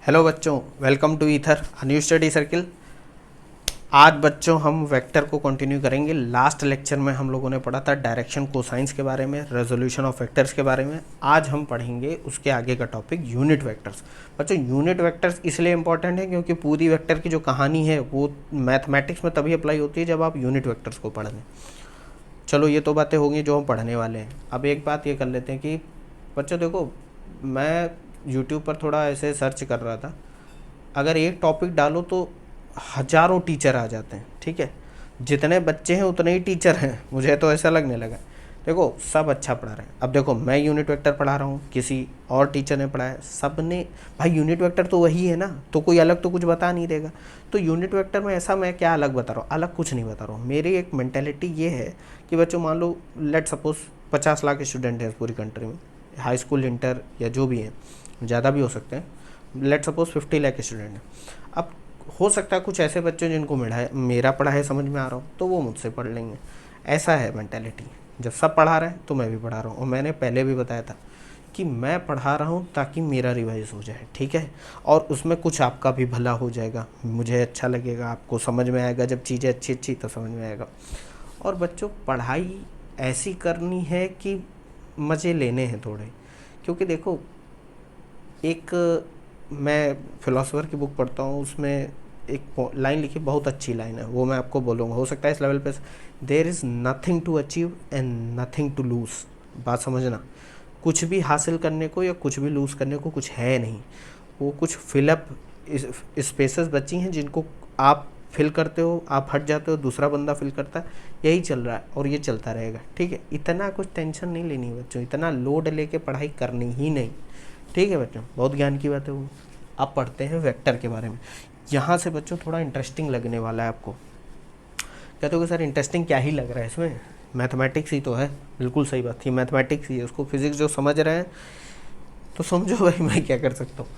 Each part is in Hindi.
हेलो बच्चों, welcome to ether new study circle. आज बच्चों हम वेक्टर को कंटिन्यू करेंगे। लास्ट लेक्चर में हम लोगों ने पढ़ा था डायरेक्शन कोसाइंस के बारे में, रेजोल्यूशन ऑफ वेक्टर्स के बारे में। आज हम पढ़ेंगे उसके आगे का टॉपिक यूनिट वेक्टर्स। बच्चों यूनिट वेक्टर्स इसलिए इंपॉर्टेंट है क्योंकि पूरी वेक्टर की जो कहानी है वो मैथमेटिक्स में तभी अप्लाई होती है जब आप यूनिट वेक्टर्स को पढ़ लें। चलो ये तो बातें होंगी जो हम पढ़ने वाले हैं। अब एक बात ये कर लेते हैं कि बच्चों देखो, मैं यूट्यूब पर थोड़ा ऐसे सर्च कर रहा था। अगर एक टॉपिक डालो तो हज़ारों टीचर आ जाते हैं, ठीक है। जितने बच्चे हैं उतने ही टीचर हैं, मुझे तो ऐसा लगने लगा। देखो सब अच्छा पढ़ा रहे हैं। अब देखो मैं यूनिट वेक्टर पढ़ा रहा हूँ, किसी और टीचर ने पढ़ाया, सब ने भाई यूनिट वेक्टर तो वही है ना, तो कोई अलग तो कुछ बता नहीं देगा। तो यूनिट वेक्टर में ऐसा मैं क्या अलग बता रहा हूँ? अलग कुछ नहीं बता रहा हूँ। मेरी एक मेंटेलिटी ये है कि बच्चों मान लो लेट सपोज 50 लाख स्टूडेंट हैं पूरी कंट्री में, हाई स्कूल इंटर या जो भी है, ज़्यादा भी हो सकते हैं। लेट सपोज 50 लाख स्टूडेंट हैं। अब हो सकता है कुछ ऐसे बच्चे जिनको मेरा पढ़ा है समझ में आ रहा हो तो वो मुझसे पढ़ लेंगे। ऐसा है मेंटेलिटी। जब सब पढ़ा रहे हैं तो मैं भी पढ़ा रहा हूँ। और मैंने पहले भी बताया था कि मैं पढ़ा रहा हूँ ताकि मेरा रिवाइज हो जाए, ठीक है। और उसमें कुछ आपका भी भला हो जाएगा, मुझे अच्छा लगेगा, आपको समझ में आएगा। जब चीज़ें अच्छी अच्छी तो समझ में आएगा। और बच्चों पढ़ाई ऐसी करनी है कि मज़े लेने हैं थोड़े। क्योंकि देखो एक मैं फिलोसोफर की बुक पढ़ता हूँ, उसमें एक लाइन लिखी, बहुत अच्छी लाइन है, वो मैं आपको बोलूँगा। हो सकता है इस लेवल पे there is nothing to achieve and nothing to lose. बात समझना, कुछ भी हासिल करने को या कुछ भी लूज़ करने को कुछ है नहीं। वो कुछ फिलअप स्पेसेस बची हैं जिनको आप फिल करते हो, आप हट जाते हो, दूसरा बंदा फिल करता है। यही चल रहा है और ये चलता रहेगा, ठीक है। इतना कुछ टेंशन नहीं लेनी है बच्चों, इतना लोड लेके पढ़ाई करनी ही नहीं, ठीक है बच्चों। बहुत ज्ञान की बात है वो। अब पढ़ते हैं वेक्टर के बारे में। यहाँ से बच्चों थोड़ा इंटरेस्टिंग लगने वाला है आपको। कहते हो कि सर इंटरेस्टिंग क्या ही लग रहा है इसमें, मैथमेटिक्स ही तो है। बिल्कुल सही बात थी, मैथमेटिक्स ही है। उसको फिजिक्स जो समझ रहे हैं तो समझो भाई, मैं क्या कर सकता हूँ।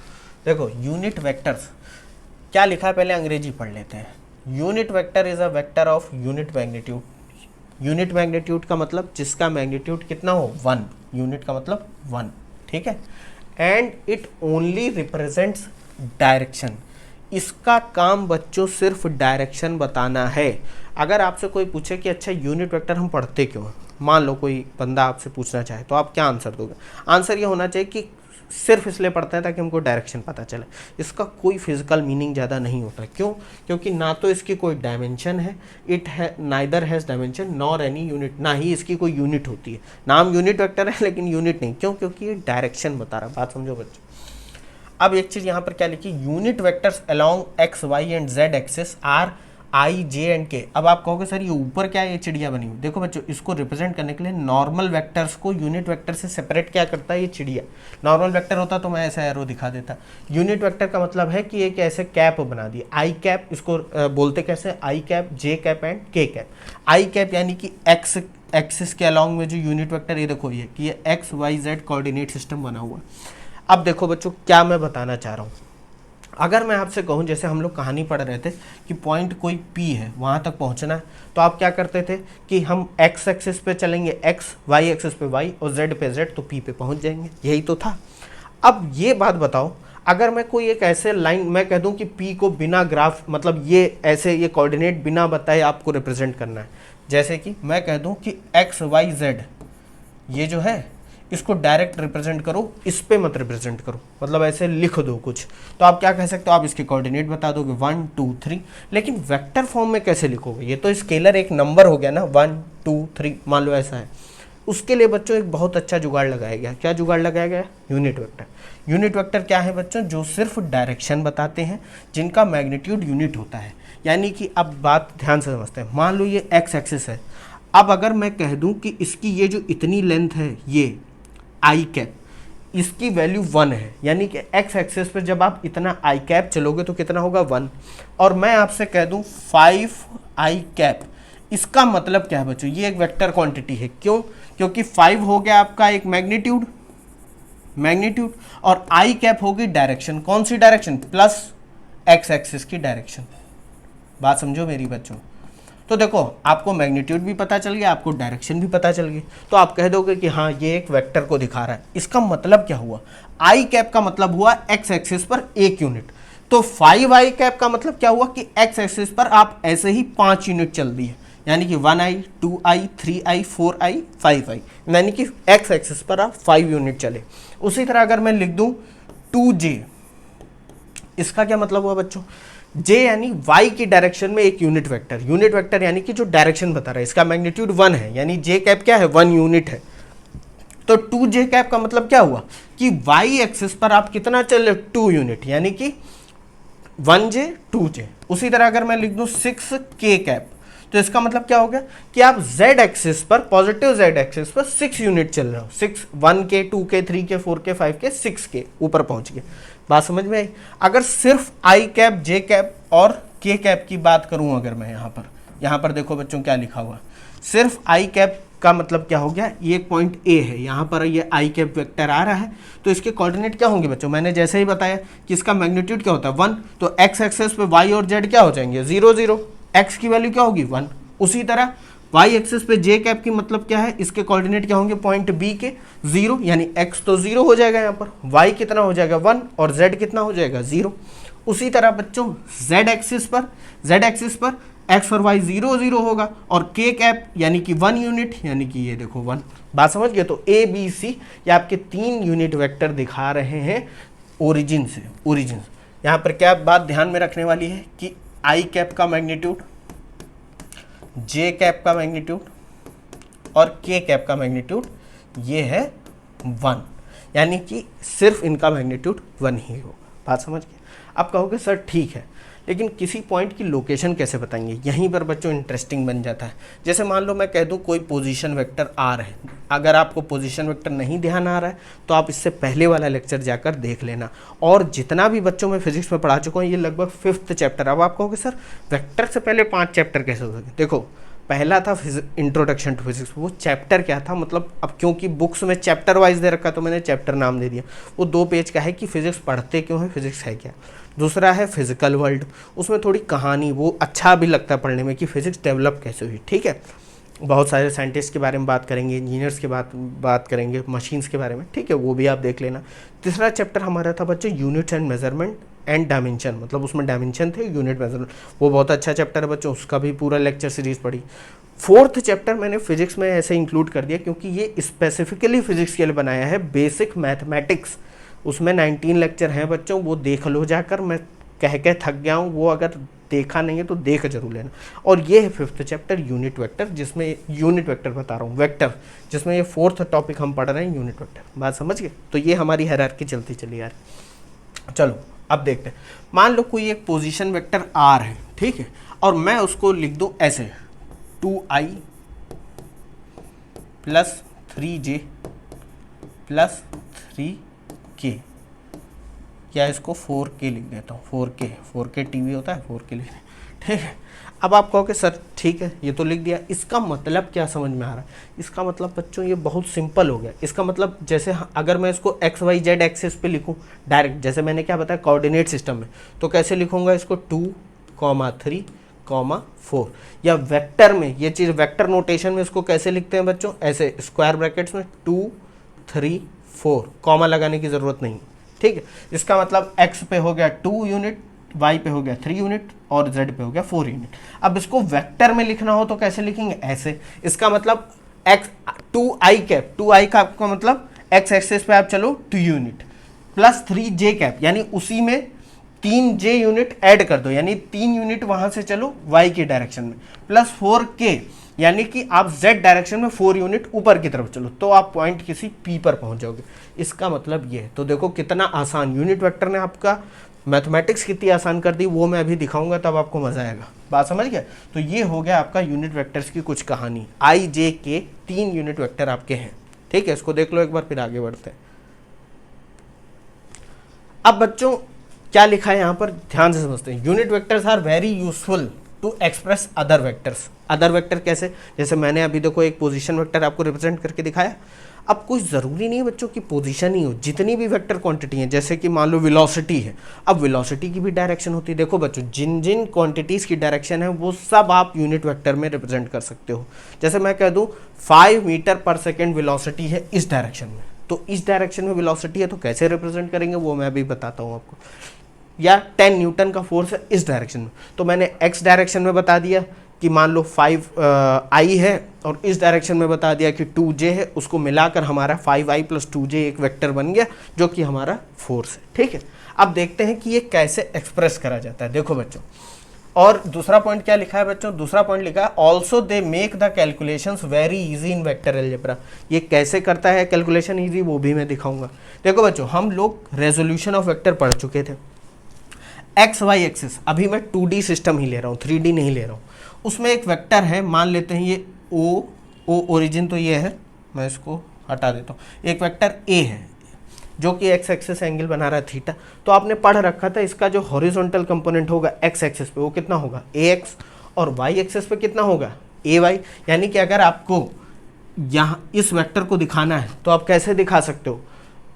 देखो यूनिट वेक्टर्स क्या लिखा है, पहले अंग्रेजी पढ़ लेते हैं। Unit vector is a vector of unit magnitude. Unit magnitude का मतलब जिसका मैग्नीट्यूड कितना हो, 1। यूनिट का मतलब 1, ठीक है। And it only represents direction. इसका काम बच्चों सिर्फ डायरेक्शन बताना है। अगर आपसे कोई पूछे कि अच्छा यूनिट वेक्टर हम पढ़ते क्यों हैं, मान लो कोई बंदा आपसे पूछना चाहे, तो आप क्या आंसर दोगे? आंसर ये होना चाहिए कि सिर्फ इसलिए पढ़ते हैं ताकि हमको डायरेक्शन पता चले। इसका कोई फिजिकल मीनिंग ज़्यादा नहीं होता। क्यों? क्योंकि ना तो इसकी कोई डायमेंशन है, इट है neither has dimension nor any unit, ना ही इसकी कोई यूनिट होती है। नाम यूनिट वेक्टर है लेकिन यूनिट नहीं। क्यों? क्योंकि ये डायरेक्शन बता रहा है। बात समझो बच्चों। अब एक चीज़ यहाँ पर क्या लिखी, unit vectors along X Y and Z axis are I J and K. अब आप कहोगे सर ये ऊपर क्या है, ये चिड़िया बनी हुई। देखो बच्चों, इसको रिप्रेजेंट करने के लिए नॉर्मल वेक्टर्स को यूनिट वेक्टर से सेपरेट क्या करता है, ये चिड़िया। नॉर्मल वेक्टर होता तो मैं ऐसा एरो दिखा देता। यूनिट वेक्टर का मतलब है कि एक ऐसे कैप बना दिए, आई कैप। इसको बोलते कैसे, आई कैप, जे कैप एंड के कैप। आई कैप यानी कि एक्स एक्सिस के अलॉन्ग में जो यूनिट वेक्टर, ये देखो ये कि ये X Y Z coordinate system बना हुआ है। अब देखो बच्चों क्या मैं बताना चाह रहा हूँ। अगर मैं आपसे कहूँ, जैसे हम लोग कहानी पढ़ रहे थे कि पॉइंट कोई पी है, वहाँ तक पहुँचना है, तो आप क्या करते थे कि हम एक्स एक्सिस पे चलेंगे एक्स, वाई एक्सिस पे वाई और जेड पे जेड, तो पी पे पहुँच जाएंगे। यही तो था। अब ये बात बताओ, अगर मैं कोई एक ऐसे लाइन मैं कह दूं कि पी को बिना ग्राफ, मतलब ये ऐसे ये कोऑर्डिनेट बिना बताए आपको रिप्रेजेंट करना है। जैसे कि मैं कह दूं कि एक्स वाई जेड ये जो है इसको डायरेक्ट रिप्रेजेंट करो, इस पे मत रिप्रेजेंट करो, मतलब ऐसे लिख दो कुछ। तो आप क्या कह सकते हो, आप इसके कोऑर्डिनेट बता दोगे 1 2 3। लेकिन वेक्टर फॉर्म में कैसे लिखोगे? ये तो स्केलर एक नंबर हो गया ना, 1 2 3 मान लो ऐसा है। उसके लिए बच्चों एक बहुत अच्छा जुगाड़ लगाया गया। क्या जुगाड़ लगाया गया? Unit vector. यूनिट वेक्टर क्या है बच्चों? जो सिर्फ डायरेक्शन बताते हैं, जिनका मैग्नीट्यूड यूनिट होता है। यानी कि अब बात ध्यान से समझते हैं। मान लो ये एक्स एक्सिस है। अब अगर मैं कह दूं कि इसकी ये जो इतनी लेंथ है, ये आई कैप, इसकी वैल्यू 1 है, यानी कि एक्स एक्सिस पे जब आप इतना आई कैप चलोगे तो कितना होगा, 1। और मैं आपसे कह दूं 5 आई कैप, इसका मतलब क्या है बच्चों? ये एक वेक्टर क्वांटिटी है। क्यों? क्योंकि 5 हो गया आपका एक मैग्नीट्यूड, और आई कैप होगी डायरेक्शन। कौन सी डायरेक्शन? प्लस एक्स एक्सिस की डायरेक्शन। बात समझो मेरी बच्चों। तो देखो आपको मैग्नीट्यूड भी पता चल गया, आपको डायरेक्शन भी पता चल गई, तो आप कह दोगे कि हाँ ये एक वेक्टर को दिखा रहा है। इसका मतलब क्या हुआ, आई कैप का मतलब हुआ एक्स एक्सिस पर एक यूनिट, तो 5i कैप का मतलब क्या हुआ कि एक्स एक्सिस पर आप ऐसे ही 5 यूनिट चल दिए, यानी कि 1i 2i 3i 4i 5i, यानी कि एक्स एक्सिस पर आप 5 यूनिट चले। उसी तरह अगर मैं लिख दूं 2j, इसका क्या मतलब हुआ बच्चों, j यानी y की डायरेक्शन में एक यूनिट वेक्टर यानी कि जो डायरेक्शन बता रहा है, इसका मैग्नीट्यूड 1 है, यानी j कैप क्या है 1 यूनिट है। तो 2j कैप का मतलब क्या हुआ कि y एक्सिस पर आप कितना चले 2 यूनिट, यानी कि 1j 2j। उसी तरह अगर मैं लिख दूं 6k कैप, तो इसका मतलब क्या हो गया कि आप z एक्सिस पर, पॉजिटिव z एक्सिस पर 6 यूनिट चल रहे हो, 6 1k 2k 3k 4k 5k 6k ऊपर पहुंच गए। बात समझ में आई। अगर सिर्फ i कैप j कैप और k कैप की बात करूं, अगर मैं यहाँ पर देखो बच्चों क्या लिखा हुआ, सिर्फ i कैप का मतलब क्या हो गया, ये एक पॉइंट A है, यहाँ पर ये i कैप वेक्टर आ रहा है, तो इसके कोऑर्डिनेट क्या होंगे बच्चों, मैंने जैसे ही बताया कि इसका मैग्नीट्यूड क्या होता है 1, तो x एक्सिस पे y और z क्या हो जाएंगे 0 0, x की वैल्यू क्या होगी 1। उसी तरह y एक्सिस पे j कैप की मतलब क्या है, इसके कोऑर्डिनेट क्या होंगे पॉइंट B के 0, यानी x तो 0 हो जाएगा यहाँ पर, y कितना हो जाएगा 1 और z कितना हो जाएगा 0। उसी तरह बच्चों z एक्सिस पर x और y 0 0 होगा, और k कैप यानी कि 1 यूनिट, यानी कि ये देखो 1। बात समझ गए। तो a b c ये आपके 3 यूनिट वेक्टर दिखा रहे हैं ओरिजिन से। यहाँ पर क्या बात ध्यान में रखने वाली है कि i कैप का मैग्नीट्यूड, j कैप का मैग्नीट्यूड और k कैप का मैग्नीट्यूड ये है 1, यानी कि सिर्फ इनका मैग्नीट्यूड 1 ही होगा। बात समझ गए। आप कहोगे सर ठीक है, लेकिन किसी पॉइंट की लोकेशन कैसे बताएंगे, यहीं पर बच्चों इंटरेस्टिंग बन जाता है। जैसे मान लो मैं कह दूं कोई पोजीशन वेक्टर आर है, अगर आपको पोजीशन वेक्टर नहीं ध्यान आ रहा है तो आप इससे पहले वाला लेक्चर जाकर देख लेना, और जितना भी बच्चों मैं फिजिक्स में पढ़ा चुका हूँ ये लगभग 5th चैप्टर। अब आप कहोगे सर वेक्टर से पहले 5 चैप्टर कैसे हो सके, देखो पहला था इंट्रोडक्शन टू फिजिक्स, वो चैप्टर क्या था, मतलब अब क्योंकि बुक्स में चैप्टर वाइज दे रखा तो मैंने चैप्टर नाम दे दिया। वो 2 पेज का है कि फिजिक्स पढ़ते क्यों है, फिजिक्स है क्या। दूसरा है फिजिकल वर्ल्ड, उसमें थोड़ी कहानी, वो अच्छा भी लगता है पढ़ने में कि फिजिक्स डेवलप कैसे हुई, ठीक है। बहुत सारे साइंटिस्ट के बारे में बात करेंगे, इंजीनियर्स के बात करेंगे, मशीन्स के बारे में, ठीक है, वो भी आप देख लेना। तीसरा चैप्टर हमारा था बच्चों units and measurement and dimension, मतलब उसमें डायमेंशन थे, यूनिट मेजरमेंट, वो बहुत अच्छा चैप्टर है बच्चों, उसका भी पूरा लेक्चर सीरीज पढ़ी। 4th चैप्टर मैंने फिजिक्स में ऐसे इंक्लूड कर दिया क्योंकि ये स्पेसिफिकली फिजिक्स के लिए बनाया है, बेसिक मैथमेटिक्स। उसमें 19 लेक्चर हैं बच्चों, वो देख लो जाकर, मैं कह के थक गया हूँ, वो अगर देखा नहीं है तो देख जरूर लेना। और ये है 5th चैप्टर यूनिट वेक्टर, जिसमें यूनिट वेक्टर बता रहा हूँ, वेक्टर, जिसमें ये 4th टॉपिक हम पढ़ रहे हैं यूनिट वेक्टर। बात समझ गए। तो ये हमारी हायरार्की चलती चली यार। चलो अब देखते हैं, मान लो कोई एक पोजीशन वेक्टर आर है, ठीक है, और मैं उसको लिख दूँ ऐसे 2i plus 3j plus 3k, या इसको 4k लिख देता हूँ, 4k टीवी होता है 4k लिख, ठीक है। अब आप कहोगे सर ठीक है ये तो लिख दिया, इसका मतलब क्या समझ में आ रहा है। इसका मतलब बच्चों ये बहुत सिंपल हो गया। इसका मतलब जैसे अगर मैं इसको एक्स वाई जेड एक्सिस पे लिखूँ डायरेक्ट, जैसे मैंने क्या बताया कोऑर्डिनेट सिस्टम में, तो कैसे लिखूँगा इसको 2, 3, 4, या वेक्टर में, ये चीज़ वेक्टर नोटेशन में इसको कैसे लिखते हैं बच्चों, ऐसे स्क्वायर ब्रैकेट्स में 2, 3, 4, कॉमा लगाने की ज़रूरत नहीं, ठीक है। इसका मतलब x पे हो गया 2 यूनिट, y पे हो गया 3 यूनिट और z पे हो गया 4 यूनिट। अब इसको वेक्टर में लिखना हो तो कैसे लिखेंगे, ऐसे। इसका मतलब x 2i कैप, 2i का आपका मतलब x एक्सिस पे आप चलो 2 यूनिट प्लस 3j कैप, यानी उसी में 3j यूनिट ऐड कर दो, यानी 3 यूनिट वहां से चलो y की डायरेक्शन में, प्लस 4k, यानी कि आप z डायरेक्शन में 4 यूनिट ऊपर की तरफ चलो, तो आप पॉइंट किसी p पर पहुंच जाओगे। इसका मतलब ये है। तो देखो कितना आसान यूनिट वेक्टर ने आपका मैथमेटिक्स कितनी आसान कर दी, वो मैं अभी दिखाऊंगा, तब आपको मजा आएगा। बात समझ गया। तो ये हो गया आपका यूनिट वेक्टर्स की कुछ कहानी। i j k 3 unit vector आपके हैं, ठीक है। इसको देख लो एक बार, फिर आगे बढ़ते हैं। अब बच्चों क्या लिखा है यहाँ पर, ध्यान से समझते हैं। Unit vectors are very useful to express other vectors. Other vector कैसे, जैसे मैंने अभी देखो एक पोजीशन वेक्टर आपको रिप्रेजेंट करके दिखाया। अब कोई ज़रूरी नहीं है बच्चों की पोजीशन ही हो, जितनी भी वेक्टर क्वांटिटी है, जैसे कि मान लो वेलोसिटी है, अब वेलोसिटी की भी डायरेक्शन होती है। देखो बच्चों, जिन जिन क्वांटिटीज़ की डायरेक्शन है वो सब आप यूनिट वेक्टर में रिप्रेजेंट कर सकते हो। जैसे मैं कह दूँ 5 मीटर पर सेकेंड वेलोसिटी है इस डायरेक्शन में, तो इस डायरेक्शन में वेलोसिटी है तो कैसे रिप्रेजेंट करेंगे वो मैं भी बताता हूँ आपको। या 10 न्यूटन का फोर्स है इस डायरेक्शन में, तो मैंने एक्स डायरेक्शन में बता दिया कि मान लो 5i है, और इस डायरेक्शन में बता दिया कि 2j है, उसको मिलाकर हमारा 5i + 2j एक वेक्टर बन गया जो कि हमारा फोर्स है। ठीक है, अब देखते हैं कि ये कैसे एक्सप्रेस करा जाता है। देखो बच्चों, और दूसरा पॉइंट क्या लिखा है बच्चों, दूसरा पॉइंट लिखा है also they make the calculations very easy in vector algebra. ये कैसे करता है कैलकुलेशन इजी, वो भी मैं दिखाऊंगा। देखो बच्चों, हम लोग रेजोल्यूशन ऑफ वेक्टर पढ़ चुके थे। एक्स वाई एक्सिस, अभी मैं 2D सिस्टम ही ले रहा हूँ, 3D नहीं ले रहा हूँ। उसमें एक वेक्टर है, मान लेते हैं ये ओ ओरिजिन तो ये है, मैं इसको हटा देता हूँ। एक वेक्टर ए है जो कि एक्स एक्सिस एंगल बना रहा है थीटा। तो आपने पढ़ रखा था इसका जो हॉरिजॉन्टल कंपोनेंट होगा एक्स एक्सिस पे वो कितना होगा ए एक्स, और वाई एक्सिस पे कितना होगा ए वाई। यानी कि अगर आपको यहाँ इस वेक्टर को दिखाना है तो आप कैसे दिखा सकते हो,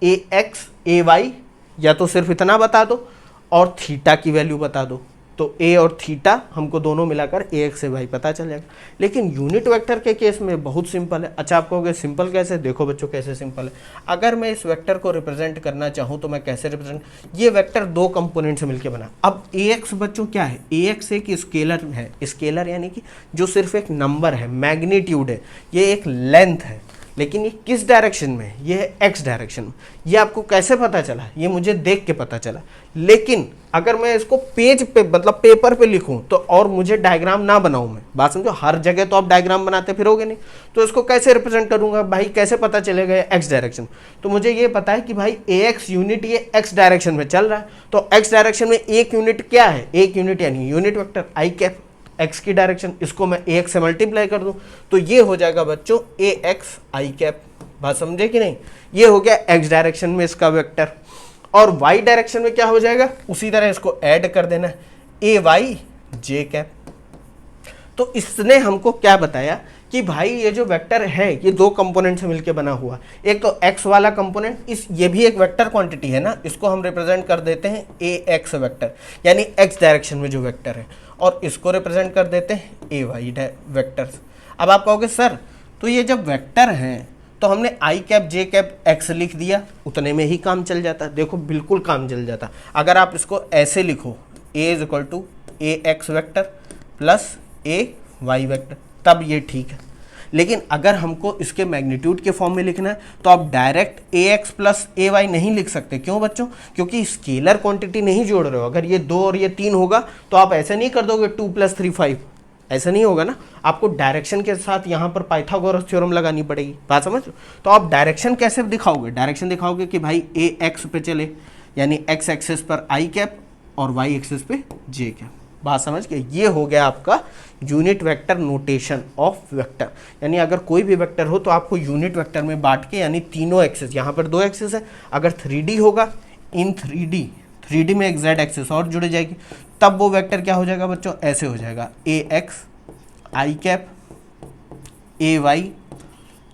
ए एक्स ए वाई, या तो सिर्फ इतना बता दो और थीटा की वैल्यू बता दो, तो ए और थीटा हमको दोनों मिलाकर ए एक्स ए वाई पता चल जाएगा। लेकिन यूनिट वेक्टर के केस में बहुत सिंपल है। अच्छा, आप कहोगे सिंपल कैसे, देखो बच्चों कैसे सिंपल है। अगर मैं इस वेक्टर को रिप्रेजेंट करना चाहूँ तो मैं कैसे रिप्रेजेंट, ये वेक्टर 2 कंपोनेंट से मिलकर बना। अब ए एक्स बच्चों क्या है, ए एक्स एक स्केलर है, स्केलर यानी कि जो सिर्फ एक नंबर है, मैग्नीट्यूड है, ये एक लेंथ है, लेकिन ये किस डायरेक्शन में, ये है एक्स डायरेक्शन में। ये आपको कैसे पता चला, ये मुझे देख के पता चला। लेकिन अगर मैं इसको पेज पे मतलब पेपर पे लिखूं तो, और मुझे डायग्राम ना बनाऊं, मैं बात समझो, हर जगह तो आप डायग्राम बनाते फिरोगे नहीं, तो इसको कैसे रिप्रेजेंट करूंगा भाई, कैसे पता चलेगा एक्स डायरेक्शन। तो मुझे ये पता है कि भाई ए एक्स यूनिट ये एक्स डायरेक्शन में चल रहा है, तो एक्स डायरेक्शन में एक यूनिट क्या है, एक यूनिट यानी यूनिट वेक्टर आई कैप, एक्स की डायरेक्शन, इसको मैं ए एक्स से मल्टीप्लाई कर दूं तो ये हो जाएगा बच्चों ए एक्स आई कैप। बात समझे कि नहीं, ये हो गया एक्स डायरेक्शन में इसका वेक्टर। और वाई डायरेक्शन में क्या हो जाएगा, उसी तरह इसको ऐड कर देना है ए वाई जे कैप। तो इसने हमको क्या बताया कि भाई ये जो वेक्टर है ये 2 कंपोनेंट से मिलकर बना हुआ। एक तो एक्स वाला कंपोनेंट, इस ये भी एक वेक्टर क्वांटिटी है ना, इसको हम रिप्रेजेंट कर देते हैं ए एक्स वेक्टर, यानी एक्स डायरेक्शन में जो वेक्टर है, और इसको रिप्रेजेंट कर देते हैं ए वाई वेक्टर्स। अब आप कहोगे सर तो ये जब वेक्टर हैं तो हमने आई कैप जे कैप एक्स लिख दिया, उतने में ही काम चल जाता। देखो बिल्कुल काम चल जाता। अगर आप इसको ऐसे लिखो A is equal to A X vector plus A Y vector, तब ये ठीक है। लेकिन अगर हमको इसके मैग्नीट्यूड के फॉर्म में लिखना है तो आप direct A x plus A Y नहीं लिख सकते। क्यों बच्चों, क्योंकि स्केलर क्वांटिटी नहीं जोड़ रहे हो। अगर ये 2 और ये 3 होगा तो आप ऐसे नहीं कर दोगे 2 + 3 5, ऐसा नहीं होगा ना। आपको डायरेक्शन के साथ यहाँ पर पाइथागोरस थ्योरम लगानी पड़ेगी। बात समझ, तो आप डायरेक्शन कैसे दिखाओगे, डायरेक्शन दिखाओगे कि भाई ए एक्स पे चले, यानी एक्स एक्सिस पर आई कैप और वाई एक्सिस पे जे कैप। बात समझ गए, ये हो गया आपका unit vector notation of vector. यानी अगर कोई भी वेक्टर हो तो आपको यूनिट वेक्टर में बांट के, यानी तीनों एक्सिस, यहाँ पर 2 एक्सिस है, अगर 3D होगा, इन 3D में एक जेड एक्सिस और जुड़ जाएगी, तब वो वेक्टर क्या हो जाएगा बच्चों, ऐसे हो जाएगा A X I cap A Y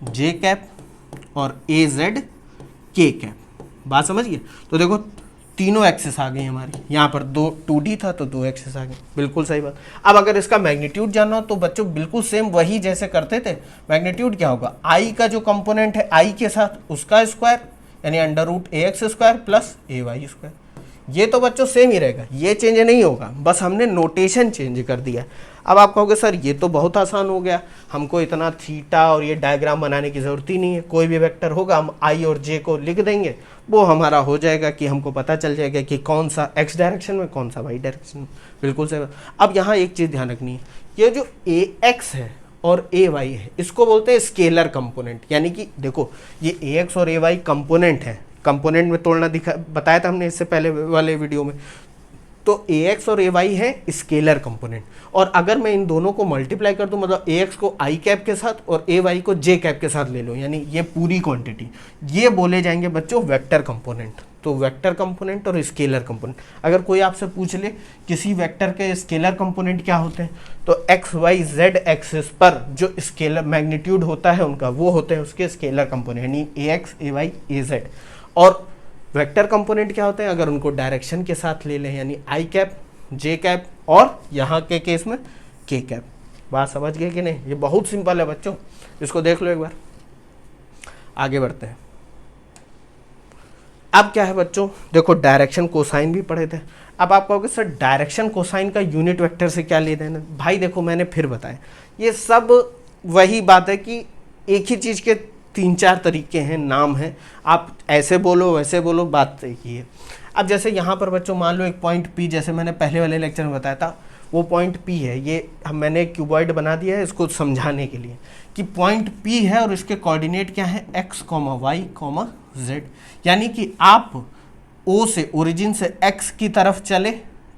J cap और ए जेड के कैप। बात समझिए, तो देखो तीनों एक्सिस आ गई हमारी, यहाँ पर 2D था तो 2 एक्सिस आ गई, बिल्कुल सही बात। अब अगर इसका मैग्नीट्यूड जानना हो तो बच्चों बिल्कुल सेम वही जैसे करते थे। मैग्नीट्यूड क्या होगा, आई का जो कंपोनेंट है आई के साथ उसका स्क्वायर, यानी √ax² प्लस ay²। ये तो बच्चों सेम ही रहेगा, ये चेंज नहीं होगा, बस हमने नोटेशन चेंज कर दिया। अब आप कहोगे सर ये तो बहुत आसान हो गया, हमको इतना थीटा और ये डायग्राम बनाने की ज़रूरत ही नहीं है, कोई भी वेक्टर होगा हम आई और जे को लिख देंगे, वो हमारा हो जाएगा कि हमको पता चल जाएगा कि कौन सा एक्स डायरेक्शन में कौन सा वाई डायरेक्शन में। बिल्कुल सही। अब यहाँ एक चीज़ ध्यान रखनी है, ये जो ए एक्स है और ए वाई है इसको बोलते हैं स्केलर कंपोनेंट। यानी कि देखो ये ए एक्स और ए वाई कंपोनेंट है, कंपोनेंट में तोड़ना बताया था हमने इससे पहले वाले वीडियो में। तो ए एक्स और ए वाई है स्केलर कंपोनेंट, और अगर मैं इन दोनों को मल्टीप्लाई कर दूं, मतलब ए एक्स को आई कैप के साथ और ए वाई को जे कैप के साथ ले लो, यानी ये पूरी क्वांटिटी, ये बोले जाएंगे बच्चों वेक्टर कंपोनेंट। तो वेक्टर कंपोनेंट और स्केलर कंपोनेंट, अगर कोई आपसे पूछ ले किसी वेक्टर के स्केलर कंपोनेंट क्या होते हैं, तो एक्स वाई जेड एक्सिस पर जो स्केलर मैग्नीट्यूड होता है उनका, वो होते हैं उसके स्केलर कंपोनेंट, यानी ए एक्स ए वाई ए जेड। और वेक्टर कंपोनेंट क्या होते हैं, अगर उनको डायरेक्शन के साथ ले लें, यानी आई कैप जे कैप और यहाँ के केस में के कैप। बात समझ गए कि नहीं? ये बहुत सिंपल है बच्चों, इसको देख लो एक बार। आगे बढ़ते हैं। अब क्या है बच्चों, देखो डायरेक्शन कोसाइन भी पढ़े थे। अब आप कहोगे सर डायरेक्शन कोसाइन का यूनिट वेक्टर से क्या लेना देना? भाई देखो मैंने फिर बताया, ये सब वही बात है कि एक ही चीज़ के 3-4 तरीके हैं, नाम हैं, आप ऐसे बोलो वैसे बोलो, बात एक ही है। अब जैसे यहाँ पर बच्चों मान लो एक पॉइंट P, जैसे मैंने पहले वाले लेक्चर में बताया था, वो पॉइंट P है, ये मैंने क्यूबॉइड बना दिया है इसको समझाने के लिए कि पॉइंट P है और इसके कोऑर्डिनेट क्या है, x, y, z, यानी कि आप O से ओरिजिन से x की तरफ चले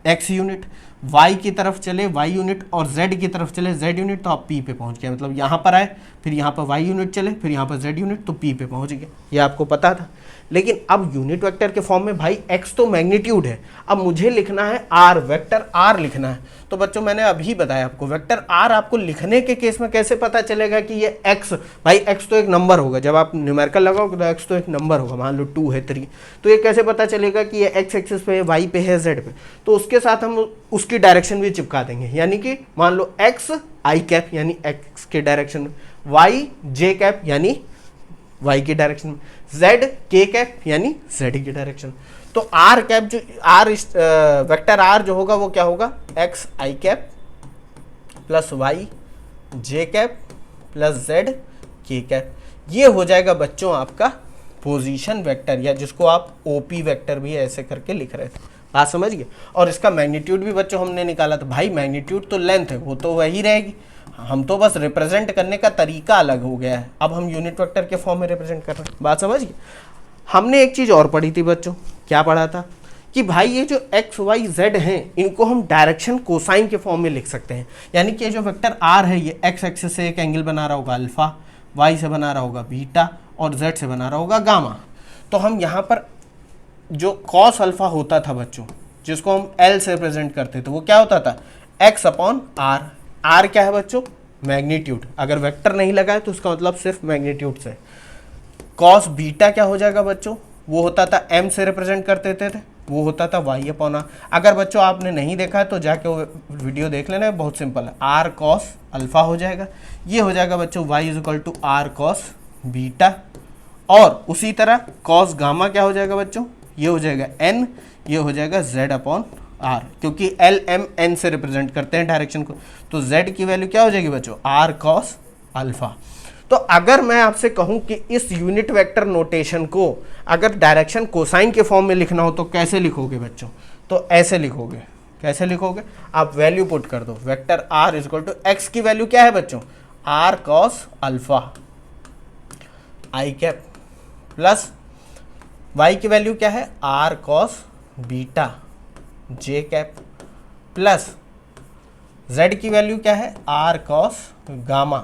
x यूनिट, y की तरफ चले y यूनिट और z की तरफ चले z यूनिट, तो आप P पे पहुंच गए। मतलब यहाँ पर आए, फिर यहाँ पर y यूनिट चले, फिर यहाँ पर z यूनिट, तो P पे पहुंच गए। ये आपको पता था। लेकिन अब यूनिट वेक्टर के फॉर्म में भाई x तो मैग्नीट्यूड है, अब मुझे लिखना है r, वेक्टर r लिखना है। तो बच्चों मैंने अभी बताया आपको, वेक्टर r आपको लिखने के केस में कैसे पता चलेगा कि ये x, भाई x तो एक नंबर होगा, जब आप न्यूमेरिकल लगाओगे तो x तो एक नंबर होगा, मान लो 2 है 3, तो ये कैसे पता चलेगा कि ये x एक्सिस पे है, y पे है, z पे? तो उसके साथ हम उसकी डायरेक्शन भी चिपका देंगे, यानी कि मान लो x आई कैप यानी x के डायरेक्शन में, y जे कैप यानी y की डायरेक्शन में, z के कैप यानी z की डायरेक्शन। तो r कैप जो वेक्टर r जो होगा वो क्या होगा, x आई कैप प्लस y जे कैप प्लस z के कैप। ये हो जाएगा बच्चों आपका पोजीशन वेक्टर, या जिसको आप ओपी वेक्टर भी ऐसे करके लिख रहे थे। बात समझ गए? और इसका मैग्नीट्यूड भी बच्चों हमने निकाला था। भाई मैग्नीट्यूड तो लेंथ है, वो तो वही रहेगी, हम तो बस रिप्रेजेंट करने का तरीका अलग हो गया है। अब हम यूनिट वेक्टर के फॉर्म में रिप्रेजेंट कर रहे हैं। बात समझ गए? हमने एक चीज़ और पढ़ी थी बच्चों, क्या पढ़ा था कि भाई ये जो एक्स वाई जेड हैं इनको हम डायरेक्शन कोसाइन के फॉर्म में लिख सकते हैं। यानी कि ये जो वेक्टर आर है ये एक्स एक्सिस से एक एंगल बना रहा होगा अल्फा, वाई से बना रहा होगा बीटा और जेड से बना रहा होगा गामा। तो हम यहाँ पर जो कॉस अल्फा होता था बच्चों, जिसको हम एल से रिप्रेजेंट करते थे, वो क्या होता था, एक्स अपॉन आर। आर क्या है बच्चों, मैग्नीट्यूड। अगर वेक्टर नहीं लगाए तो उसका मतलब सिर्फ मैग्नीट्यूड से। कॉस बीटा क्या हो जाएगा बच्चों, वो होता था एम से रिप्रेजेंट करते थे, वो होता था वाई अपॉन आर। अगर बच्चों आपने नहीं देखा है तो जाके वो वीडियो देख लेना, बहुत सिंपल है। आर कॉस अल्फा हो जाएगा, ये हो जाएगा बच्चों Y is equal to R cos beta. और उसी तरह कॉस गामा क्या हो जाएगा बच्चों, ये हो जाएगा एन, ये हो जाएगा जेड अपॉन आर, क्योंकि एल एम एन से रिप्रेजेंट करते हैं डायरेक्शन को। तो जेड की वैल्यू क्या हो जाएगी बच्चों, आर कॉस अल्फा। तो अगर मैं आपसे कहूं कि इस यूनिट वेक्टर नोटेशन को अगर डायरेक्शन कोसाइन के फॉर्म में लिखना हो तो कैसे लिखोगे बच्चों, तो ऐसे लिखोगे। कैसे लिखोगे, आप वैल्यू पुट कर दो, vector R is equal to X की वैल्यू क्या है बच्चों, R cos alpha I cap, plus Y की वैल्यू क्या है, R cos beta J cap, plus Z की वैल्यू क्या है, R cos gamma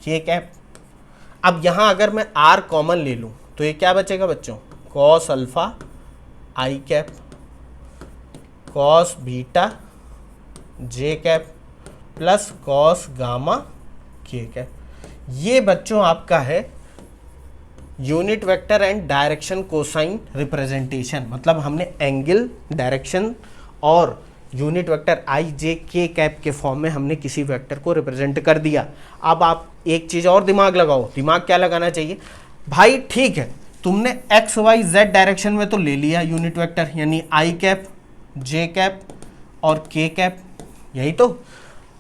K cap. अब यहाँ अगर मैं आर कॉमन ले लूँ तो ये क्या बचेगा बच्चों, cos alpha I cap cos beta J cap plus cos gamma K cap. ये बच्चों आपका है unit vector and direction cosine representation. मतलब हमने एंगल, डायरेक्शन और यूनिट वेक्टर आई जे के कैप के फॉर्म में हमने किसी वेक्टर को रिप्रेजेंट कर दिया। अब आप एक चीज़ और दिमाग लगाओ। दिमाग क्या लगाना चाहिए भाई, ठीक है तुमने एक्स वाई जेड डायरेक्शन में तो ले लिया यूनिट वेक्टर, यानी आई कैप जे कैप और के कैप, यही तो।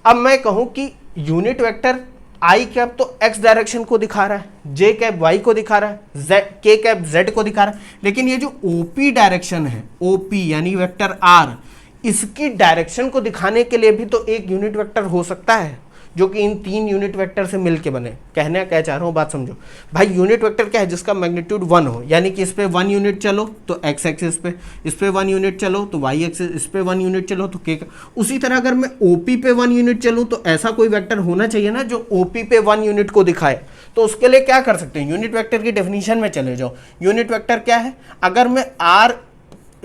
अब मैं कहूँ कि यूनिट वेक्टर आई कैप तो एक्स डायरेक्शन को दिखा रहा है, जे कैप वाई को दिखा रहा है, के कैप जेड को दिखा रहा है, लेकिन ये जो ओपी डायरेक्शन है, ओपी यानी वेक्टर आर, इसकी डायरेक्शन को दिखाने के लिए भी तो एक यूनिट वेक्टर हो सकता है। जो कि इन 3 यूनिट वेक्टर से मिलके बने। कहने क्या चाह रहा हूँ, बात समझो भाई। यूनिट वेक्टर क्या है, जिसका मैग्नीट्यूड 1 हो, यानी कि इस पे 1 यूनिट चलो तो x एक्सिस पे, इस पे 1 यूनिट चलो तो y एक्सिस, इस पे 1 यूनिट चलो तो k। उसी तरह अगर मैं OP पे 1 यूनिट चलूँ तो ऐसा कोई वेक्टर होना चाहिए ना जो OP पे 1 यूनिट को दिखाए। तो उसके लिए क्या कर सकते हैं, यूनिट वेक्टर की डेफिनेशन में चले जाओ। यूनिट वेक्टर क्या है, अगर मैं r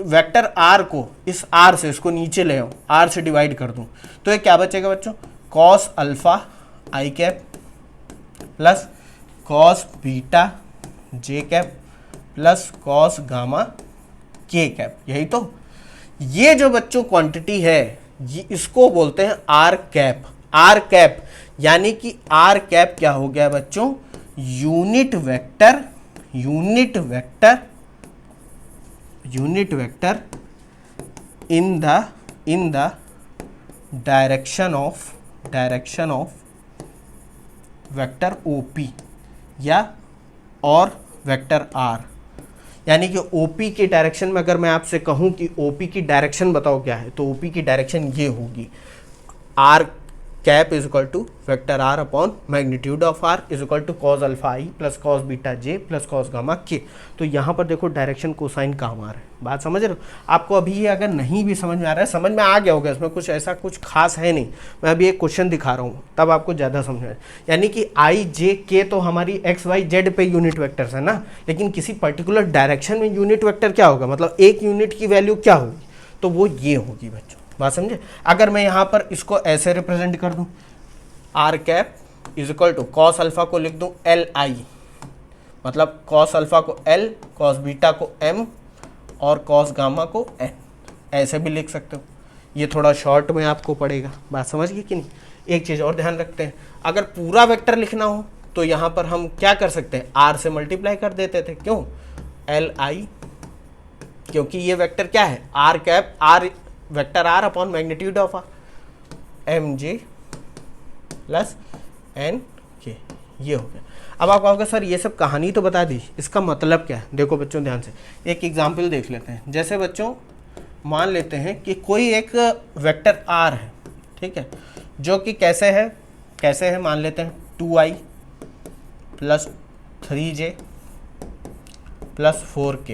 वेक्टर r को इस r से इसको नीचे ले आऊँ, r से डिवाइड कर दूँ, तो ये क्या बचेगा बच्चों, cos alpha I cap plus cos beta J cap plus cos gamma K cap. यही तो, ये जो बच्चों क्वांटिटी है ये इसको बोलते हैं आर कैप। आर कैप यानी कि आर कैप क्या हो गया बच्चों, unit vector, unit vector, unit vector in the direction of vector OP या और वेक्टर आर। यानी कि ओपी की डायरेक्शन में अगर मैं आपसे कहूं कि ओपी की डायरेक्शन बताओ क्या है, तो ओपी की डायरेक्शन ये होगी, R cap is equal to vector R upon magnitude of R is equal to cos alpha I plus cos beta J plus cos gamma K. तो यहाँ पर देखो डायरेक्शन कोसाइन काम आ रहा है, बात समझ रहे हो। आपको अभी ये अगर नहीं भी समझ में आ रहा है, समझ में आ गया होगा, इसमें कुछ ऐसा कुछ खास है नहीं। मैं अभी एक क्वेश्चन दिखा रहा हूँ तब आपको ज़्यादा समझ में आए। यानी कि आई जे के तो हमारी एक्स वाई जेड पे यूनिट वेक्टर्स है ना, लेकिन किसी पर्टिकुलर डायरेक्शन में यूनिट वेक्टर क्या होगा, मतलब एक यूनिट की वैल्यू क्या होगी, तो वो ये होगी बच्चों, बात समझे। अगर मैं यहाँ पर इसको ऐसे रिप्रेजेंट कर दूँ, R cap is equal to cos alpha को लिख दूं एल आई, मतलब कॉस अल्फा को एल, कॉस बीटा को एम और कॉस गामा को एन, ऐसे भी लिख सकते हो। ये थोड़ा शॉर्ट में आपको पड़ेगा, बात समझ गए कि नहीं। एक चीज़ और ध्यान रखते हैं, अगर पूरा वेक्टर लिखना हो तो यहाँ पर हम क्या कर सकते हैं, आर से मल्टीप्लाई कर देते थे। क्यों, एल आई, क्योंकि ये वेक्टर क्या है, R cap, R vector R upon magnitude of R, M J plus N K, ये हो गया। अब आप कहोगे सर ये सब कहानी तो बता दी, इसका मतलब क्या है। देखो बच्चों ध्यान से एक एग्जाम्पल देख लेते हैं। जैसे बच्चों मान लेते हैं कि कोई एक वेक्टर आर है, ठीक है, जो कि कैसे है मान लेते हैं 2i plus 3j plus 4k,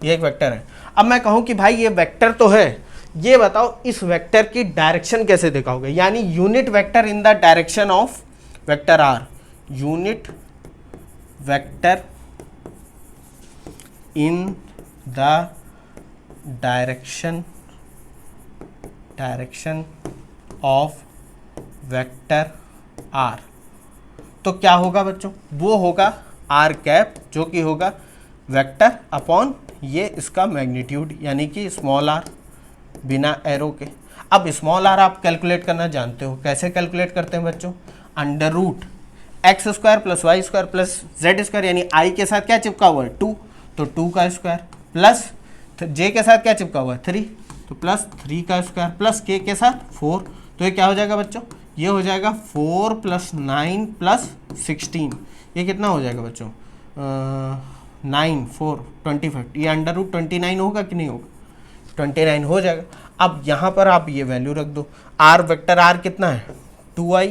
ये एक वेक्टर है। अब मैं कहूँ कि भाई ये वेक्टर तो है, ये बताओ इस वेक्टर की डायरेक्शन कैसे दिखाओगे, यानी unit vector in the direction of vector R, unit vector in the direction of vector R. तो क्या होगा बच्चों, वो होगा आर कैप, जो कि होगा वेक्टर अपॉन ये इसका मैग्नीट्यूड, यानी कि स्मॉल आर बिना एरो के। अब स्मॉल आर आप कैलकुलेट करना जानते हो, कैसे कैलकुलेट करते हैं बच्चों, under root X square plus Y square plus Z square, यानी आई के साथ क्या चिपका हुआ है 2, तो 2 का स्क्वायर प्लस जे के साथ क्या चिपका हुआ है 3, तो प्लस 3 का स्क्वायर प्लस के साथ 4। तो ये क्या हो जाएगा बच्चों, ये हो जाएगा 4 प्लस 9 प्लस 16, ये कितना हो जाएगा बच्चों 9 4 25, ये अंडर रूट 29 होगा कि नहीं होगा, 29 हो जाएगा। अब यहाँ पर आप ये वैल्यू रख दो, आर वेक्टर आर कितना है 2i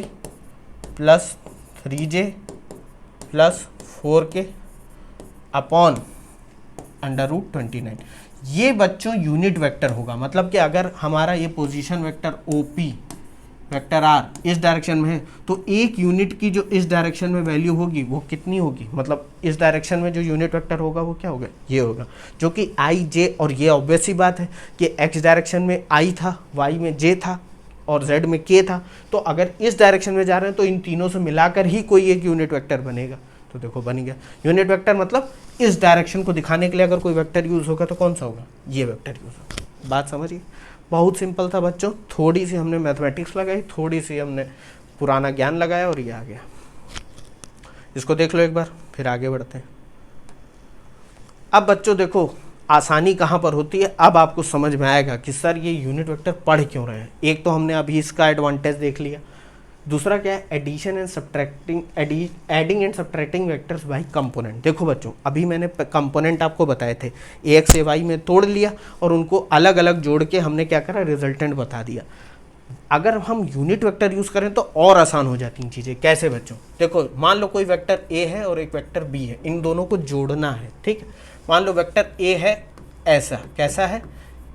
plus 3j plus 4k upon under root 29। ये बच्चों यूनिट वेक्टर होगा, मतलब कि अगर हमारा ये position vector OP vector R इस डायरेक्शन में है, तो एक यूनिट की जो इस डायरेक्शन में वैल्यू होगी वो कितनी होगी, मतलब इस डायरेक्शन में जो यूनिट वेक्टर होगा वो क्या होगा, ये होगा, जो कि आई जे। और ये ऑब्वियस सी बात है कि एक्स डायरेक्शन में आई था, वाई में जे था और जेड में के था। तो अगर इस डायरेक्शन में जा रहे हैं तो इन तीनों से मिलाकर ही कोई एक यूनिट वेक्टर बनेगा। तो देखो बन गया यूनिट वेक्टर, मतलब इस डायरेक्शन को दिखाने के लिए अगर कोई वेक्टर यूज़ होगा तो कौन सा होगा, ये वेक्टर यूज़ होगा। बात समझिए, बहुत सिंपल था बच्चों, थोड़ी सी हमने मैथमेटिक्स लगाई, थोड़ी सी हमने पुराना ज्ञान लगाया और ये आ गया। इसको देख लो एक बार, फिर आगे बढ़ते हैं। अब बच्चों देखो आसानी कहाँ पर होती है, अब आपको समझ में आएगा कि सर ये यूनिट वेक्टर पढ़ क्यों रहे हैं। एक तो हमने अभी इसका एडवांटेज देख लिया, दूसरा क्या है, addition and subtracting, adding and subtracting vectors by component. देखो बच्चों अभी मैंने कंपोनेंट आपको बताए थे, ax से y में तोड़ लिया और उनको अलग अलग जोड़ के हमने क्या करा, रिजल्टेंट बता दिया। अगर हम यूनिट वेक्टर यूज़ करें तो और आसान हो जाती हैं चीज़ें। कैसे बच्चों, देखो मान लो कोई वेक्टर ए है और एक वेक्टर बी है, इन दोनों को जोड़ना है, ठीक है। मान लो वेक्टर ए है ऐसा, कैसा है,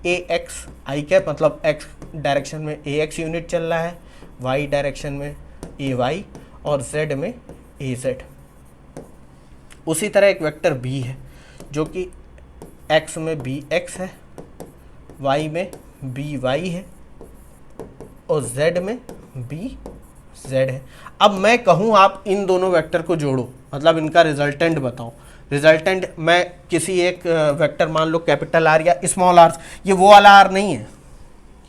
ए एक्स आई कैप, मतलब एक्स डायरेक्शन में ए एक्स यूनिट चल रहा है, वाई डायरेक्शन में ए वाई और जेड में ए जेड। उसी तरह एक वेक्टर बी है जो कि एक्स में बी एक्स है, वाई में बी वाई है और z में b z है। अब मैं कहूँ आप इन दोनों वेक्टर को जोड़ो, मतलब इनका रिजल्टेंट बताओ। रिजल्टेंट मैं किसी एक वेक्टर मान लो कैपिटल आर या स्मॉल आर, ये वो वाला आर नहीं है,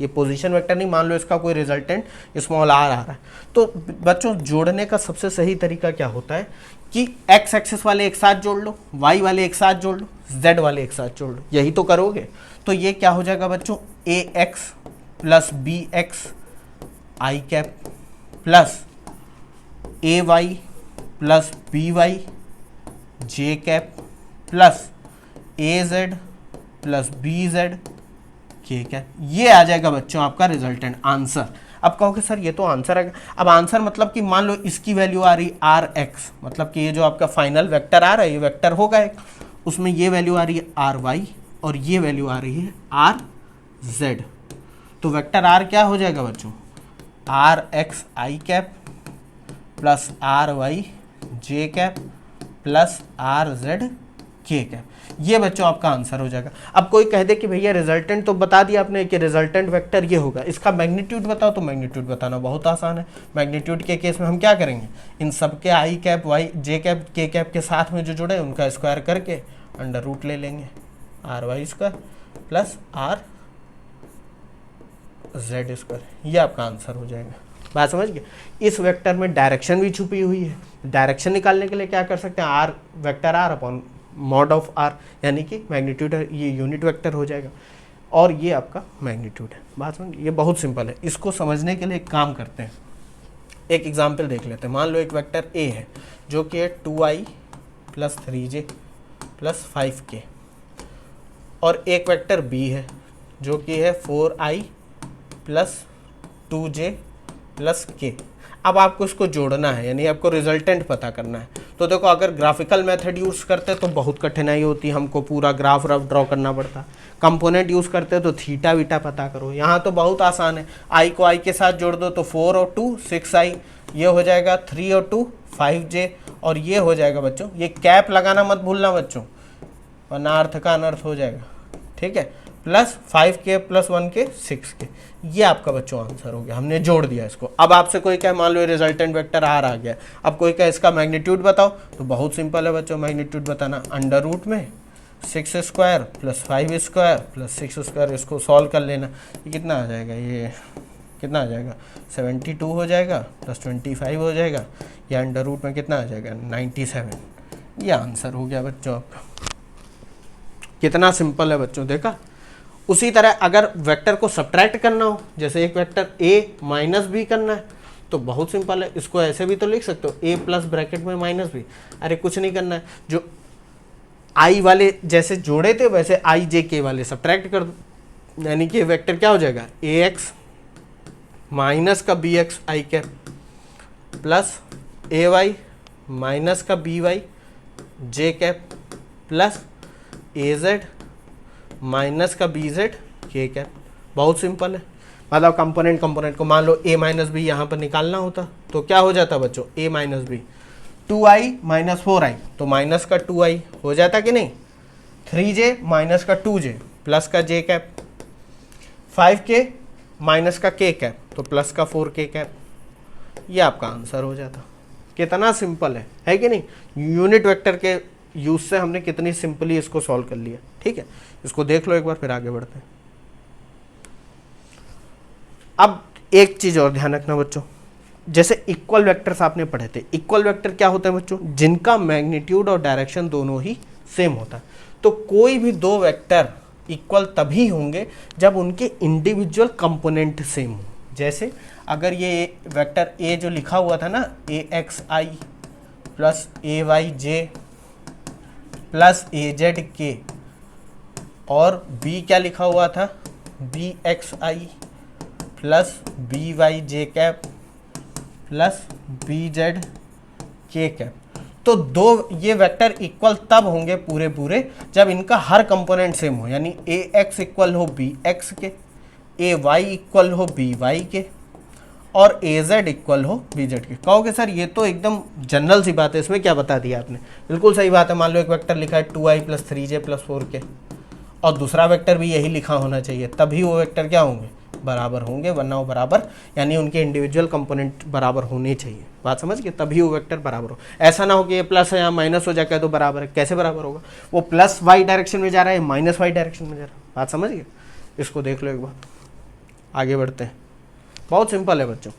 ये पोजीशन वेक्टर नहीं, मान लो इसका कोई रिजल्टेंट स्मॉल आर आ रहा है। तो बच्चों जोड़ने का सबसे सही तरीका क्या होता है कि एक्स एक्सिस वाले एक साथ जोड़ लो, वाई वाले एक साथ जोड़ लो, जेड वाले एक साथ जोड़ लो, यही तो करोगे। तो ये क्या हो जाएगा बच्चों, ए x plus B x I cap plus A Y plus B Y J cap plus A Z plus B Z K cap. ये आ जाएगा बच्चों आपका रिजल्टेंट आंसर। अब कहोगे सर ये तो आंसर है, अब आंसर मतलब कि मान लो इसकी वैल्यू आ रही आर एक्स, मतलब कि ये जो आपका फाइनल वेक्टर आ रहा है ये वेक्टर होगा एक, उसमें ये वैल्यू आ रही है आर वाई और ये वैल्यू आ रही है आर जेड। तो वेक्टर आर क्या हो जाएगा बच्चों, R X I cap plus R Y J cap plus R Z K cap. ये बच्चों आपका आंसर हो जाएगा। अब कोई कह दे कि भैया रिजल्टेंट तो बता दिया आपने कि रिजल्टेंट वेक्टर ये होगा, इसका मैग्नीट्यूड बताओ, तो मैग्नीट्यूड बताना बहुत आसान है। मैग्नीट्यूड के केस में हम क्या करेंगे, इन सबके आई कैप वाई जे कैप के कैप के साथ में जो जुड़े उनका स्क्वायर करके अंडर रूट ले लेंगे, R Y square plus R Z square. ये आपका आंसर हो जाएगा। बात समझ गए। इस वेक्टर में डायरेक्शन भी छुपी हुई है, डायरेक्शन निकालने के लिए क्या कर सकते हैं, R vector R upon mod of R, यानी कि मैग्नीट्यूड है, ये यूनिट वेक्टर हो जाएगा और ये आपका मैग्नीट्यूड है। बात समझ, ये बहुत सिंपल है। इसको समझने के लिए एक काम करते हैं, एक एग्जाम्पल देख लेते हैं। मान लो एक वेक्टर ए है जो कि है 2i plus 3j plus 5k और एक वेक्टर बी है जो कि है 4i plus 2j plus k। अब आपको इसको जोड़ना है, यानी आपको रिजल्टेंट पता करना है। तो देखो अगर ग्राफिकल मेथड यूज़ करते तो बहुत कठिनाई होती, हमको पूरा ग्राफ रफ ड्रॉ करना पड़ता। कंपोनेंट यूज़ करते तो थीटा वीटा पता करो। यहाँ तो बहुत आसान है, आई को आई के साथ जोड़ दो तो 4 और 2 6i, ये हो जाएगा 3 और 2 5j और ये हो जाएगा बच्चों, ये कैप लगाना मत भूलना बच्चों वरना अर्थ का अनर्थ हो जाएगा, ठीक है, plus 5k plus 1k 6k। ये आपका बच्चों आंसर हो गया, हमने जोड़ दिया इसको। अब आपसे कोई क्या, मान लो रिजल्टेंट वेक्टर आर आ गया, अब कोई क्या इसका मैग्नीट्यूड बताओ, तो बहुत सिंपल है बच्चों मैग्नीट्यूड बताना, अंडर रूट में 6 square plus 5 square plus 6 square, इसको सॉल्व कर लेना। ये कितना आ जाएगा, ये कितना आ जाएगा 72 हो जाएगा प्लस 25 हो जाएगा, या अंडर रूट में कितना आ जाएगा 97। ये आंसर हो गया बच्चों आपका। कितना सिंपल है बच्चों, देखा। उसी तरह अगर वेक्टर को सब्ट्रैक्ट करना हो, जैसे एक वेक्टर ए माइनस बी करना है, तो बहुत सिंपल है, इसको ऐसे भी तो लिख सकते हो, ए प्लस ब्रैकेट में माइनस बी। अरे कुछ नहीं करना है, जो आई वाले जैसे जोड़े थे वैसे आई जे के वाले सब्ट्रैक्ट कर दो, यानी कि वेक्टर क्या हो जाएगा, ए एक्स माइनस का B x I cap plus A Y minus का B Y J cap plus ए जेड माइनस का बी जेड के कैप। बहुत सिंपल है। मतलब कंपोनेंट को मान लो ए माइनस बी यहाँ पर निकालना होता तो क्या हो जाता बच्चों, ए minus B 2i minus 4i, तो माइनस का 2i हो जाता कि नहीं, 3j माइनस का 2j प्लस का j कैप, 5k माइनस का k कैप तो प्लस का 4k कैप। ये आपका आंसर हो जाता। कितना सिंपल है कि नहीं। यूनिट वेक्टर के यूज से हमने कितनी सिंपली इसको सॉल्व कर लिया, ठीक है। इसको देख लो एक बार फिर आगे बढ़ते हैं। अब एक चीज और ध्यान रखना बच्चों, जैसे इक्वल वेक्टर्स आपने पढ़े थे, इक्वल वेक्टर क्या होता है बच्चों, जिनका मैग्नीट्यूड और डायरेक्शन दोनों ही सेम होता है। तो कोई भी दो वेक्टर इक्वल तभी होंगे जब उनके इंडिविजुअल कंपोनेंट सेम हो। जैसे अगर ये वेक्टर ए जो लिखा हुआ था ना, ए X I plus A Y J plus A Z के, और बी क्या लिखा हुआ था, बी एक्स आई plus B Y J cap plus B Z K cap. तो दो ये वेक्टर इक्वल तब होंगे पूरे पूरे जब इनका हर कंपोनेंट सेम हो, यानी ए एक्स इक्वल हो बी एक्स के, ए वाई इक्वल हो बी वाई के, और ए जेड इक्वल हो बी जेड के। कहोगे सर ये तो एकदम जनरल सी बात है, इसमें क्या बता दिया आपने? बिल्कुल सही बात है। मान लो एक वेक्टर लिखा है 2i + 3j + 4k, और दूसरा वेक्टर भी यही लिखा होना चाहिए, तभी वो वेक्टर क्या होंगे? बराबर होंगे, वरना वो बराबर, यानी उनके इंडिविजुअल कंपोनेंट बराबर होने चाहिए। बात समझ गए? तभी वो वेक्टर बराबर हो। ऐसा ना हो कि ये प्लस है यहाँ माइनस हो जाए तो बराबर है, कैसे बराबर होगा? वो प्लस वाई डायरेक्शन में जा रहा है, माइनस वाई डायरेक्शन में जा रहा है। बात समझ गए? इसको देख लो एक बार, आगे बढ़ते हैं। बहुत सिंपल है बच्चों।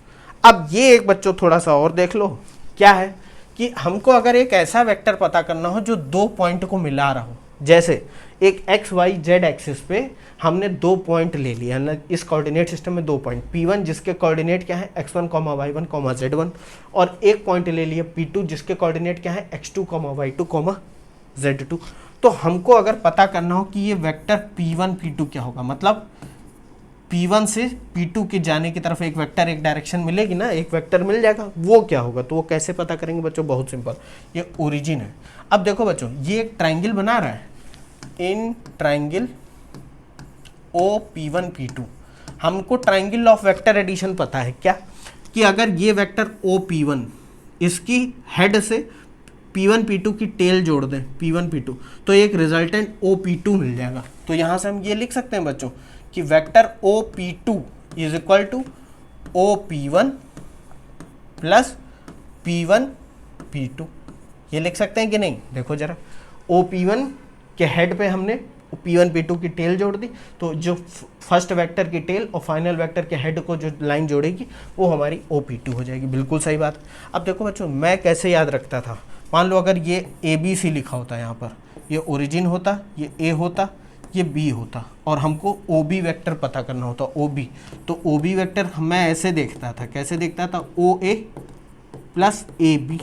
अब ये एक बच्चों थोड़ा सा और देख लो, क्या है कि हमको अगर एक ऐसा वेक्टर पता करना हो जो दो पॉइंट को मिला रहा हो, जैसे एक एक्स वाई जेड एक्सिस पे हमने दो पॉइंट ले लिया ना, इस कोऑर्डिनेट सिस्टम में दो पॉइंट P1 जिसके कोऑर्डिनेट क्या है x1, y1, z1, और एक पॉइंट ले लिया P2 जिसके कोऑर्डिनेट क्या है x2, y2, z2। तो हमको अगर पता करना हो कि ये वेक्टर P1 P2 क्या होगा, मतलब P1 से P2 के जाने की तरफ एक वेक्टर, एक डायरेक्शन मिलेगी ना, एक वेक्टर मिल जाएगा, वो क्या होगा? तो वो कैसे पता करेंगे बच्चों? बहुत सिंपल, ये ओरिजिन है। अब देखो बच्चों, ये एक ट्राइंगल बना रहा है, इन ट्राइंगल OP1 P2। हमको ट्राइंगल ऑफ वेक्टर एडिशन पता है क्या, कि अगर ये वेक्टर OP1 इसकी हेड से P1 P2 की टेल जोड़ दें, P1 P2, तो एक रिजल्टेंट OP2 मिल जाएगा। तो यहाँ से हम ये लिख सकते हैं बच्चों कि vector OP2 is equal to OP1 plus P1 P2। ये लिख सकते हैं कि नहीं? देखो जरा, OP1 के हेड पे हमने P1 P2 की टेल जोड़ दी, तो जो फर्स्ट वेक्टर की टेल और फाइनल वेक्टर के हेड को जो लाइन जोड़ेगी वो हमारी OP2 हो जाएगी। बिल्कुल सही बात। अब देखो बच्चों, मैं कैसे याद रखता था, मान लो अगर ये ABC लिखा होता है, यहाँ पर ये ओरिजिन होता, ये A होता, ये B होता, और हमको OB वेक्टर पता करना होता, OB। तो OB वेक्टर मैं ऐसे देखता था, कैसे देखता था? OA प्लस AB,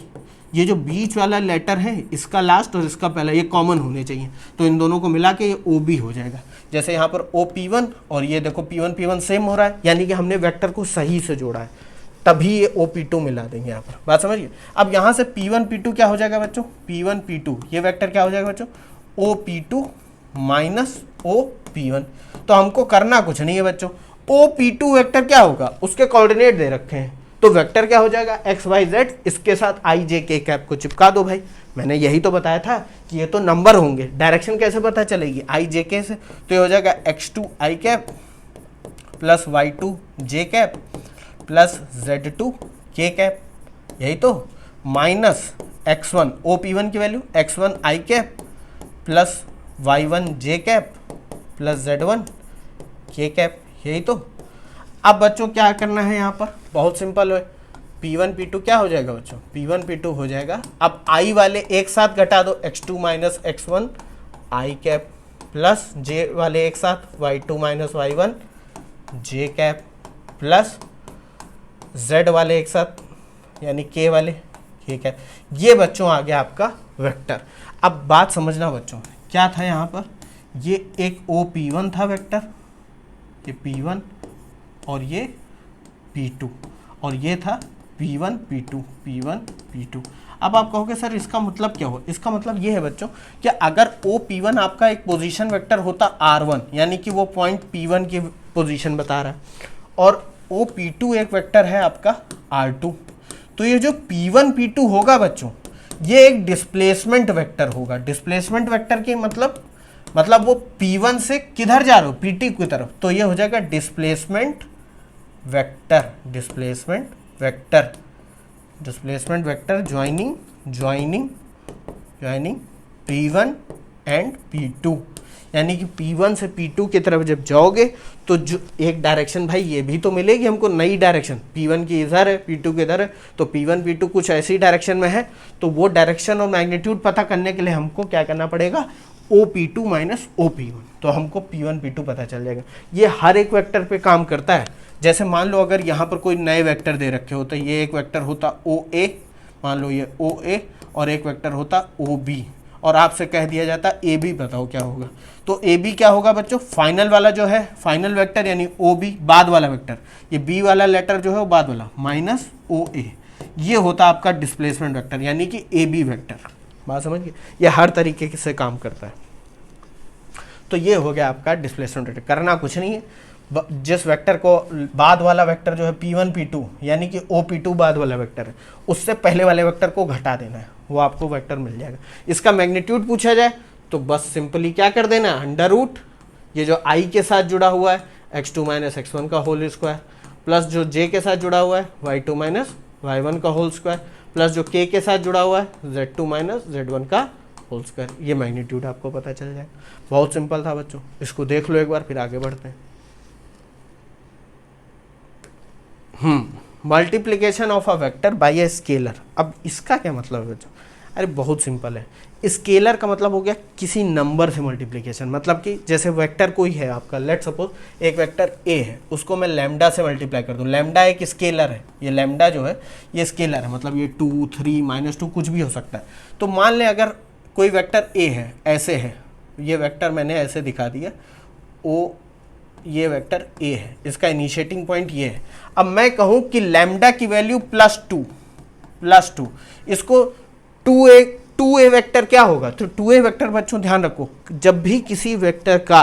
ये जो बीच वाला लेटर है इसका लास्ट और इसका पहला ये कॉमन होने चाहिए, तो इन दोनों को मिला के ये OB हो जाएगा। जैसे यहाँ पर OP1 और ये देखो P1 P1 सेम हो रहा है, यानी कि हमने वेक्टर को सही से जोड़ा है, तभी ये OP2 मिला देंगे यहाँ पर। बात समझिए? अब यहाँ से P1 P2 क्या हो जाएगा बच्चों? P1 P2 ये वेक्टर क्या हो जाएगा बच्चों? OP2 minus OP1। तो हमको करना कुछ नहीं है बच्चों, OP2 वेक्टर क्या होगा? उसके कोऑर्डिनेट दे रखे हैं, तो वेक्टर क्या हो जाएगा? एक्स वाई जेड, इसके साथ आई जे के कैप को चिपका दो भाई। मैंने यही तो बताया था कि ये तो नंबर होंगे, डायरेक्शन कैसे पता चलेगी? आई जे के से। तो ये हो जाएगा x2 आई कैप प्लस y2 जे कैप प्लस z2 के कैप, यही तो, माइनस x1 OP1 की वैल्यू x1 आई कैप प्लस y1 जे कैप प्लस z1 के कैप, यही तो। अब बच्चों क्या करना है यहाँ पर? बहुत सिंपल है, P1 P2 क्या हो जाएगा बच्चों? P1 P2 हो जाएगा। अब I वाले एक साथ घटा दो, x2 माइनस x1 आई कैप प्लस J वाले एक साथ y2 माइनस y1 जे कैप प्लस Z वाले एक साथ यानी K वाले K कैप। ये बच्चों आ गया आपका वेक्टर। अब बात समझना बच्चों, क्या था यहाँ पर? ये एक OP1 था वेक्टर, ये P1 और ये P2, और ये था P1 P2 P1 P2। अब आप कहोगे सर इसका मतलब क्या हो? इसका मतलब ये है बच्चों कि अगर OP1 आपका एक पोजीशन वेक्टर होता R1, यानी कि वो पॉइंट P1 की पोजीशन बता रहा है, और OP2 एक वेक्टर है आपका R2, तो ये जो P1 P2 होगा बच्चों, ये एक डिस्प्लेसमेंट वेक्टर होगा। डिस्प्लेसमेंट वेक्टर की मतलब वो P1 से किधर जा रहे हो? P2 की तरफ, तो ये हो जाएगा displacement vector. Displacement vector joining P1 and P2, यानी कि P1 से P2 की तरफ जब जाओगे तो जो एक डायरेक्शन भाई ये भी तो मिलेगी हमको, नई डायरेक्शन। P1 की इधर है, P2 के इधर है, तो P1 P2 कुछ ऐसी डायरेक्शन में है, तो वो डायरेक्शन और मैग्नीट्यूड पता करने के लिए हमको क्या करना पड़ेगा? OP2 माइनस OP1, तो हमको P1 P2 पता चल जाएगा। ये हर एक वेक्टर पे काम करता है। जैसे मान लो अगर यहाँ पर कोई नए वेक्टर दे रखे होते, ये एक वेक्टर होता OA, मान लो ये OA, और एक वेक्टर होता OB, और आपसे कह दिया जाता ए बी बताओ क्या होगा, तो ए बी क्या होगा बच्चों, फाइनल वाला जो है फाइनल वेक्टर यानी ओ बी, बाद वाला वेक्टर, ये बी वाला लेटर जो है वो बाद वाला माइनस ओ ए, ये होता आपका डिस्प्लेसमेंट वेक्टर यानी कि ए बी वेक्टर। बात समझ गए, ये हर तरीके से काम करता है। तो ये हो गया आपका डिस्प्लेसमेंट वेक्टर। करना कुछ नहीं है, जिस वेक्टर को बाद वाला वेक्टर जो है P1 P2 यानी कि OP2 बाद वाला वेक्टर है, उससे पहले वाले वेक्टर को घटा देना है, वो आपको वेक्टर मिल जाएगा। इसका मैग्नीट्यूड पूछा जाए तो बस सिंपली क्या कर देना है, अंडर रूट ये जो i के साथ जुड़ा हुआ है x2 माइनस x1 का होल स्क्वायर, प्लस जो j के साथ जुड़ा हुआ है y2 माइनस y1 का होल स्क्वायर, प्लस जो k के साथ जुड़ा हुआ है z2 माइनस z1 का होल स्क्वायर। ये मैग्नीट्यूड आपको पता चल जाए। बहुत सिंपल था बच्चों, इसको देख लो एक बार फिर आगे बढ़ते हैं। Multiplication of a vector by a scalar. अब इसका क्या मतलब है बच्चों, अरे बहुत सिंपल है। स्केलर का मतलब हो गया किसी नंबर से मल्टीप्लीकेशन, मतलब कि जैसे वेक्टर कोई है आपका, लेट सपोज एक वेक्टर ए है, उसको मैं लैम्डा से मल्टीप्लाई कर दूं। लैम्डा एक स्केलर है, ये लैम्डा जो है ये स्केलर है, मतलब ये 2 3 -2 कुछ भी हो सकता है। तो मान लें अगर कोई वेक्टर ए है, ऐसे है, ये वेक्टर मैंने ऐसे दिखा दिया, ओ ये वेक्टर ए है, इसका इनिशिएटिंग पॉइंट ये है। अब मैं कहूं कि लैम्डा की वैल्यू +2, इसको 2a वेक्टर क्या होगा, तो 2a वेक्टर बच्चों ध्यान रखो, जब भी किसी वेक्टर का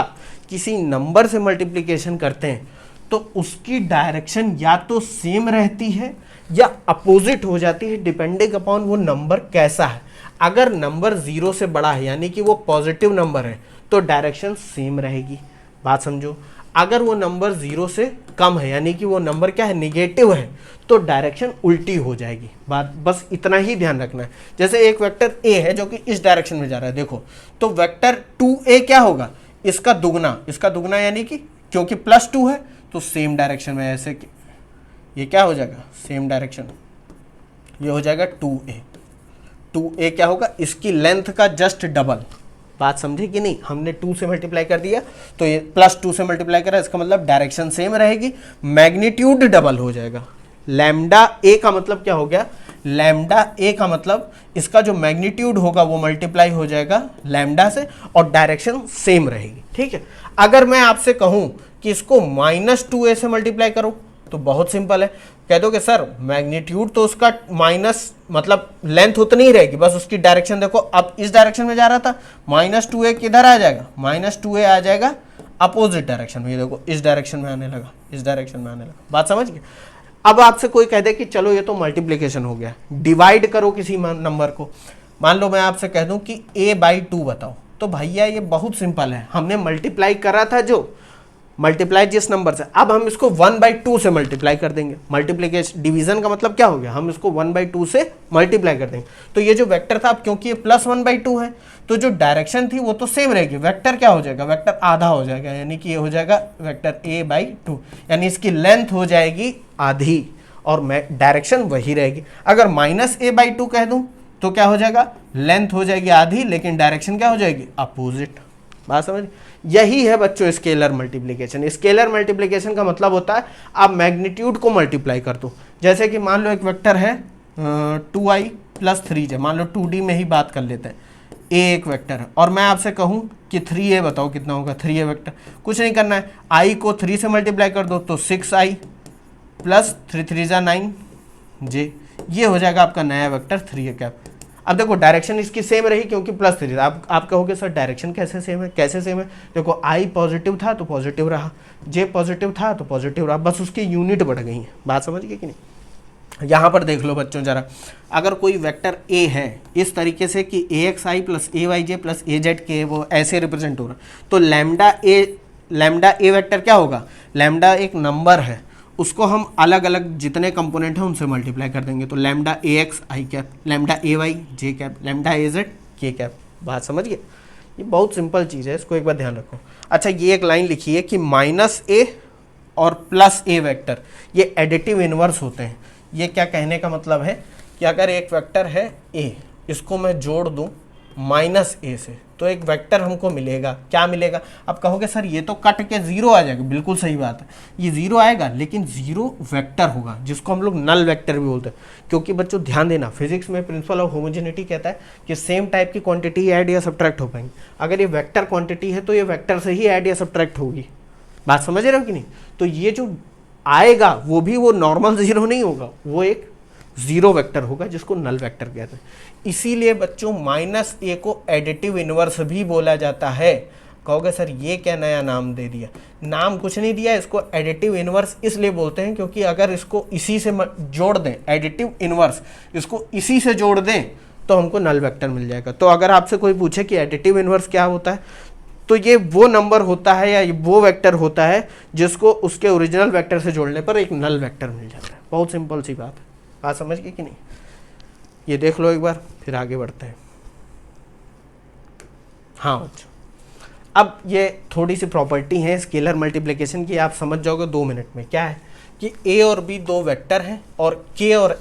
किसी नंबर से मल्टीप्लिकेशन करते हैं तो उसकी डायरेक्शन या तो सेम रहती है या अपोजिट हो जाती है, डिपेंडिंग अपॉन वो नंबर कैसा है। अगर नंबर 0 से बड़ा है यानी कि वो पॉजिटिव नंबर है तो डायरेक्शन सेम रहेगी, बात समझो। अगर वो नंबर 0 से कम है यानी कि वो नंबर क्या है, निगेटिव है, तो डायरेक्शन उल्टी हो जाएगी। बात बस इतना ही ध्यान रखना है। जैसे एक वेक्टर ए है जो कि इस डायरेक्शन में जा रहा है, देखो तो वेक्टर 2a क्या होगा, इसका दुगना यानी कि क्योंकि +2 है तो सेम डायरेक्शन में, ऐसे ये क्या हो जाएगा, सेम डायरेक्शन, ये हो जाएगा 2a क्या होगा, इसकी लेंथ का जस्ट डबल। बात समझे कि नहीं, हमने 2 से मल्टीप्लाई कर दिया तो ये +2 से मल्टीप्लाई करा, इसका मतलब डायरेक्शन सेम रहेगी, मैग्नीट्यूड डबल हो जाएगा। लैम्डा ए का मतलब क्या हो गया, लैम्डा ए का मतलब इसका जो मैग्नीट्यूड होगा वो मल्टीप्लाई हो जाएगा लैम्डा से और डायरेक्शन सेम रहेगी। ठीक है, अगर मैं आपसे कहूं कि इसको -2a से मल्टीप्लाई करो तो बहुत सिंपल है, कह दो कि सर मैग्नीट्यूड तो उसका माइनस, मतलब लेंथ उतनी ही रहेगी, बस उसकी डायरेक्शन देखो, अब इस डायरेक्शन में जा रहा था, -2a किधर आ जाएगा, -2a आ जाएगा अपोजिट डायरेक्शन में, ये देखो इस डायरेक्शन में आने लगा, इस डायरेक्शन में आने लगा। बात समझ गए। अब आपसे कोई कह दे कि चलो ये तो मल्टीप्लीकेशन हो गया, डिवाइड करो किसी नंबर को, मान लो मैं आपसे कह दूं कि a/2 बताओ, तो भैया ये बहुत सिंपल है, हमने मल्टीप्लाई करा था जो मल्टीप्लाई जिस नंबर से, अब हम इसको 1/2 से मल्टीप्लाई कर देंगे। मल्टीप्लीकेशन डिवीजन का मतलब क्या हो गया, हम इसको 1/2 से मल्टीप्लाई कर देंगे। तो ये जो वेक्टर था, अब क्योंकि ये +1/2 है तो जो डायरेक्शन थी वो तो सेम रहेगी, वेक्टर क्या हो जाएगा, वेक्टर आधा हो जाएगा, यानी कि ये हो जाएगा वेक्टर a/2, यानी इसकी लेंथ हो जाएगी आधी और डायरेक्शन वही रहेगी। अगर -a/2 कह दूं तो क्या हो जाएगा, लेंथ हो जाएगी आधी लेकिन डायरेक्शन क्या हो जाएगी, अपोजिट। बात समझ, यही है बच्चों स्केलर मल्टीप्लिकेशन। स्केलर मल्टीप्लिकेशन का मतलब होता है आप मैग्नीट्यूड को मल्टीप्लाई कर दो। जैसे कि मान लो एक वेक्टर है 2i + 3j, मान लो 2D में ही बात कर लेते हैं, a एक वेक्टर है और मैं आपसे कहूं कि 3a बताओ कितना होगा, 3a वेक्टर, कुछ नहीं करना है, i को 3 से मल्टीप्लाई कर दो तो 6i + 3 3 9j, ये हो जाएगा आपका नया वेक्टर 3a। अब देखो डायरेक्शन इसकी सेम रही क्योंकि +3, आप कहोगे सर डायरेक्शन कैसे सेम है, कैसे सेम है, देखो i पॉजिटिव था तो पॉजिटिव रहा, j पॉजिटिव था तो पॉजिटिव रहा, बस उसकी यूनिट बढ़ गई है। बात समझ गए कि नहीं। यहाँ पर देख लो बच्चों जरा, अगर कोई वेक्टर a है इस तरीके से कि axi + ayj + azk वो ऐसे रिप्रेजेंट हो रहा, तो लैम्डा a वेक्टर क्या होगा, लैम्डा एक नंबर है, उसको हम अलग अलग जितने कंपोनेंट हैं उनसे मल्टीप्लाई कर देंगे, तो lambda ax i cap, lambda ay j cap, lambda az k cap. बात समझ गए, ये बहुत सिंपल चीज़ है, इसको एक बार ध्यान रखो। अच्छा ये एक लाइन लिखी है कि -a और +a वेक्टर ये एडिटिव इनवर्स होते हैं। ये क्या कहने का मतलब है कि अगर एक वेक्टर है a, इसको मैं जोड़ दूं माइनस ए से, तो एक वेक्टर हमको मिलेगा। क्या मिलेगा? अब कहोगे सर ये तो कट के जीरो आ जाएगा, बिल्कुल सही बात है, ये जीरो आएगा, लेकिन जीरो वेक्टर होगा जिसको हम लोग नल वेक्टर भी बोलते हैं। क्योंकि बच्चों ध्यान देना, फिजिक्स में प्रिंसिपल ऑफ होमोजेनिटी कहता है कि सेम टाइप की क्वांटिटी ऐड या सब्ट्रैक्ट हो पाएंगी। अगर ये वेक्टर क्वांटिटी है तो ये वेक्टर से ही ऐड या सब्ट्रैक्ट होगी। बात समझ रहे हो कि नहीं? तो ये जो आएगा वो भी वो नॉर्मल जीरो नहीं होगा, वो एक जीरो वेक्टर होगा जिसको नल वेक्टर कहते हैं। इसीलिए बच्चों माइनस ए को एडिटिव इनवर्स भी बोला जाता है। कहोगे सर ये क्या नया नाम दे दिया? नाम कुछ नहीं दिया, इसको एडिटिव इनवर्स इसलिए बोलते हैं क्योंकि अगर इसको इसी से जोड़ दें, एडिटिव इनवर्स इसको इसी से जोड़ दें तो हमको नल वेक्टर मिल जाएगा। तो अगर आपसे कोई पूछे कि एडिटिव इनवर्स क्या होता है, तो ये वो नंबर होता है या वो वेक्टर होता है जिसको उसके ओरिजिनल वेक्टर से जोड़ने पर एक नल वेक्टर मिल जाता है। बहुत सिंपल सी बात है, बात समझ गए कि नहीं? ये देख लो एक बार, फिर आगे बढ़ते हैं। हाँ बच्चों, अब ये थोड़ी सी प्रॉपर्टी है स्केलर मल्टीप्लिकेशन की, आप समझ जाओगे 2 मिनट में। क्या है कि ए और बी दो वेक्टर हैं और के और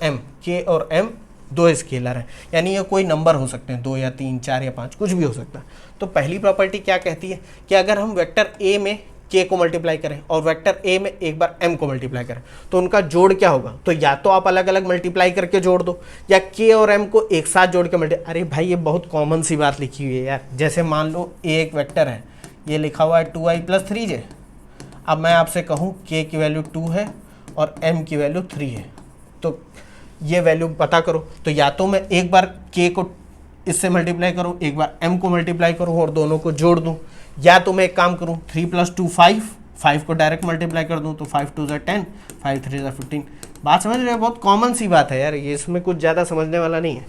एम दो स्केलर हैं, यानी ये कोई नंबर हो सकते हैं, 2 या 3 4 या 5, कुछ भी हो सकता है। तो पहली प्रॉपर्टी क्या कहती है कि अगर हम वेक्टर ए में के को मल्टीप्लाई करें और वेक्टर ए में एक बार एम को मल्टीप्लाई करें तो उनका जोड़ क्या होगा? तो या तो आप अलग अलग मल्टीप्लाई करके जोड़ दो या के और एम को एक साथ जोड़ के मल्टीप्लाई। अरे भाई ये बहुत कॉमन सी बात लिखी हुई है यार। जैसे मान लो ए एक वेक्टर है, ये लिखा हुआ है 2i + 3j। अब मैं आपसे कहूँ के की वैल्यू 2 है और एम की वैल्यू 3 है, तो ये वैल्यू पता करो। तो या तो मैं एक बार के को इससे मल्टीप्लाई करूँ, एक बार एम को मल्टीप्लाई करूँ और दोनों को जोड़ दूँ, या तो मैं एक काम करूँ 3 + 2 5 को डायरेक्ट मल्टीप्लाई कर दूँ तो 5 × 2 = 10, 5 × 3 = 15। बात समझ रहे हैं? बहुत कॉमन सी बात है यार, ये इसमें कुछ ज़्यादा समझने वाला नहीं है।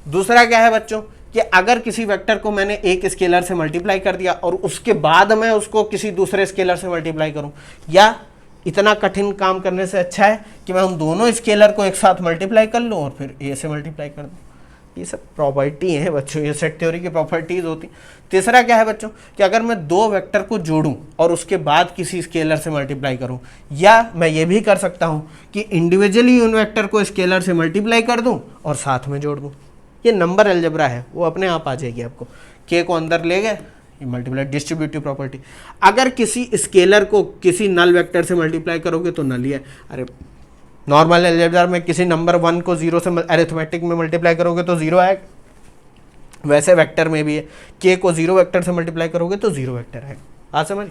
दूसरा क्या है बच्चों कि अगर किसी वेक्टर को मैंने एक स्केलर से मल्टीप्लाई कर दिया और उसके बाद मैं उसको किसी दूसरे स्केलर से मल्टीप्लाई करूँ, या इतना कठिन काम करने से अच्छा है कि मैं उन दोनों स्केलर को एक साथ मल्टीप्लाई कर लूँ और फिर ए से मल्टीप्लाई कर दूँ। ये सब प्रॉपर्टी है बच्चों, ये सेट थ्योरी की प्रॉपर्टीज होती। तीसरा क्या है बच्चों कि अगर मैं दो वेक्टर को जोड़ूं और उसके बाद किसी स्केलर से मल्टीप्लाई करूं, या मैं ये भी कर सकता हूं कि इंडिविजुअली उन वेक्टर को स्केलर से मल्टीप्लाई कर दूं और साथ में जोड़ दूं। ये नंबर अलजेब्रा है, वो अपने आप आ जाएगी आपको। के को अंदर ले गए, ये मल्टीप्लाई डिस्ट्रीब्यूटिव प्रॉपर्टी। अगर किसी स्केलर को किसी नल वेक्टर से मल्टीप्लाई करोगे तो नल ही है। अरे नॉर्मल अलजेब्रा में किसी नंबर 1 को 0 से अरिथमेटिक में मल्टीप्लाई करोगे तो 0 आएगा, वैसे वेक्टर में भी है, के को 0 वेक्टर से मल्टीप्लाई करोगे तो 0 वेक्टर आएगा। बात समझ?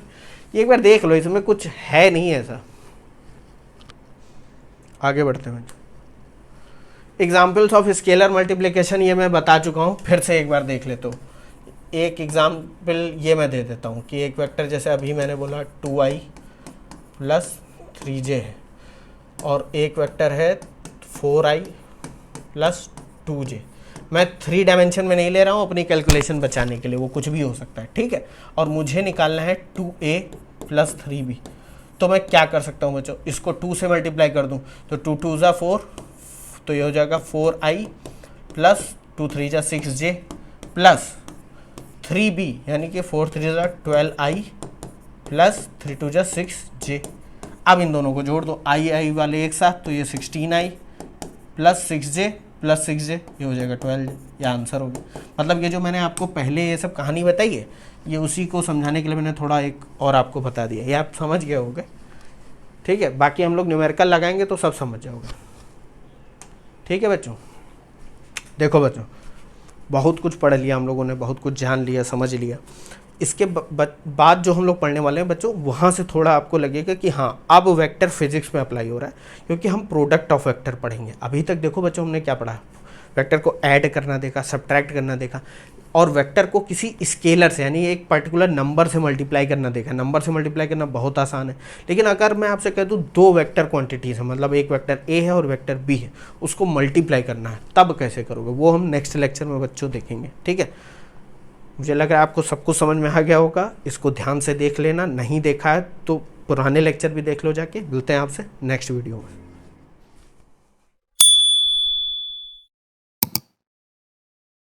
एक बार देख लो, इसमें कुछ है नहीं ऐसा। आगे बढ़ते हैं। एग्जाम्पल्स ऑफ स्केलर मल्टीप्लिकेशन ये मैं बता चुका हूँ, फिर से एक बार देख लेते हो। एक एग्जाम्पल ये मैं दे देता हूँ कि एक वेक्टर जैसे अभी मैंने बोला 2i + 3j है और एक वेक्टर है 4i + 2j। मैं 3 डायमेंशन में नहीं ले रहा हूँ अपनी कैलकुलेशन बचाने के लिए, वो कुछ भी हो सकता है, ठीक है। और मुझे निकालना है 2a + 3b। तो मैं क्या कर सकता हूँ बच्चों, इसको 2 से मल्टीप्लाई कर दूँ तो 2 × 2 = 4, तो ये हो जाएगा 4i + 2 × 3 = 6j + 3b, यानी कि 4 × 3 = 12i + 3 × 2 = 6j। अब इन दोनों को जोड़ दो, आई वाले एक साथ, तो ये 16i + 6j + 6j, ये हो जाएगा 12j। ये आंसर हो गया। मतलब ये जो मैंने आपको पहले ये सब कहानी बताई है, ये उसी को समझाने के लिए मैंने थोड़ा एक और आपको बता दिया, ये आप समझ गए होगे, ठीक है। बाकी हम लोग न्यूमेरिकल लगाएंगे तो सब समझ जाओगे, ठीक है बच्चों। देखो बच्चों, बहुत कुछ पढ़ लिया हम लोगों ने, बहुत कुछ जान लिया, समझ लिया। इसके बाद जो हम लोग पढ़ने वाले हैं बच्चों, वहाँ से थोड़ा आपको लगेगा कि हाँ अब वेक्टर फिजिक्स में अप्लाई हो रहा है, क्योंकि हम प्रोडक्ट ऑफ वेक्टर पढ़ेंगे। अभी तक देखो बच्चों हमने क्या पढ़ा, वेक्टर को ऐड करना देखा, सब्ट्रैक्ट करना देखा, और वेक्टर को किसी स्केलर से यानी एक पर्टिकुलर नंबर से मल्टीप्लाई करना देखा। नंबर से मल्टीप्लाई करना बहुत आसान है, लेकिन अगर मैं आपसे कह दूँ दो वेक्टर क्वांटिटीज़ है, मतलब एक वेक्टर ए है और वेक्टर बी है, उसको मल्टीप्लाई करना है, तब कैसे करोगे वो हम नेक्स्ट लेक्चर में बच्चों देखेंगे, ठीक है। मुझे लग रहा है आपको सब कुछ समझ में आ गया होगा। इसको ध्यान से देख लेना, नहीं देखा है तो पुराने लेक्चर भी देख लो जाके। मिलते हैं आपसे नेक्स्ट वीडियो में।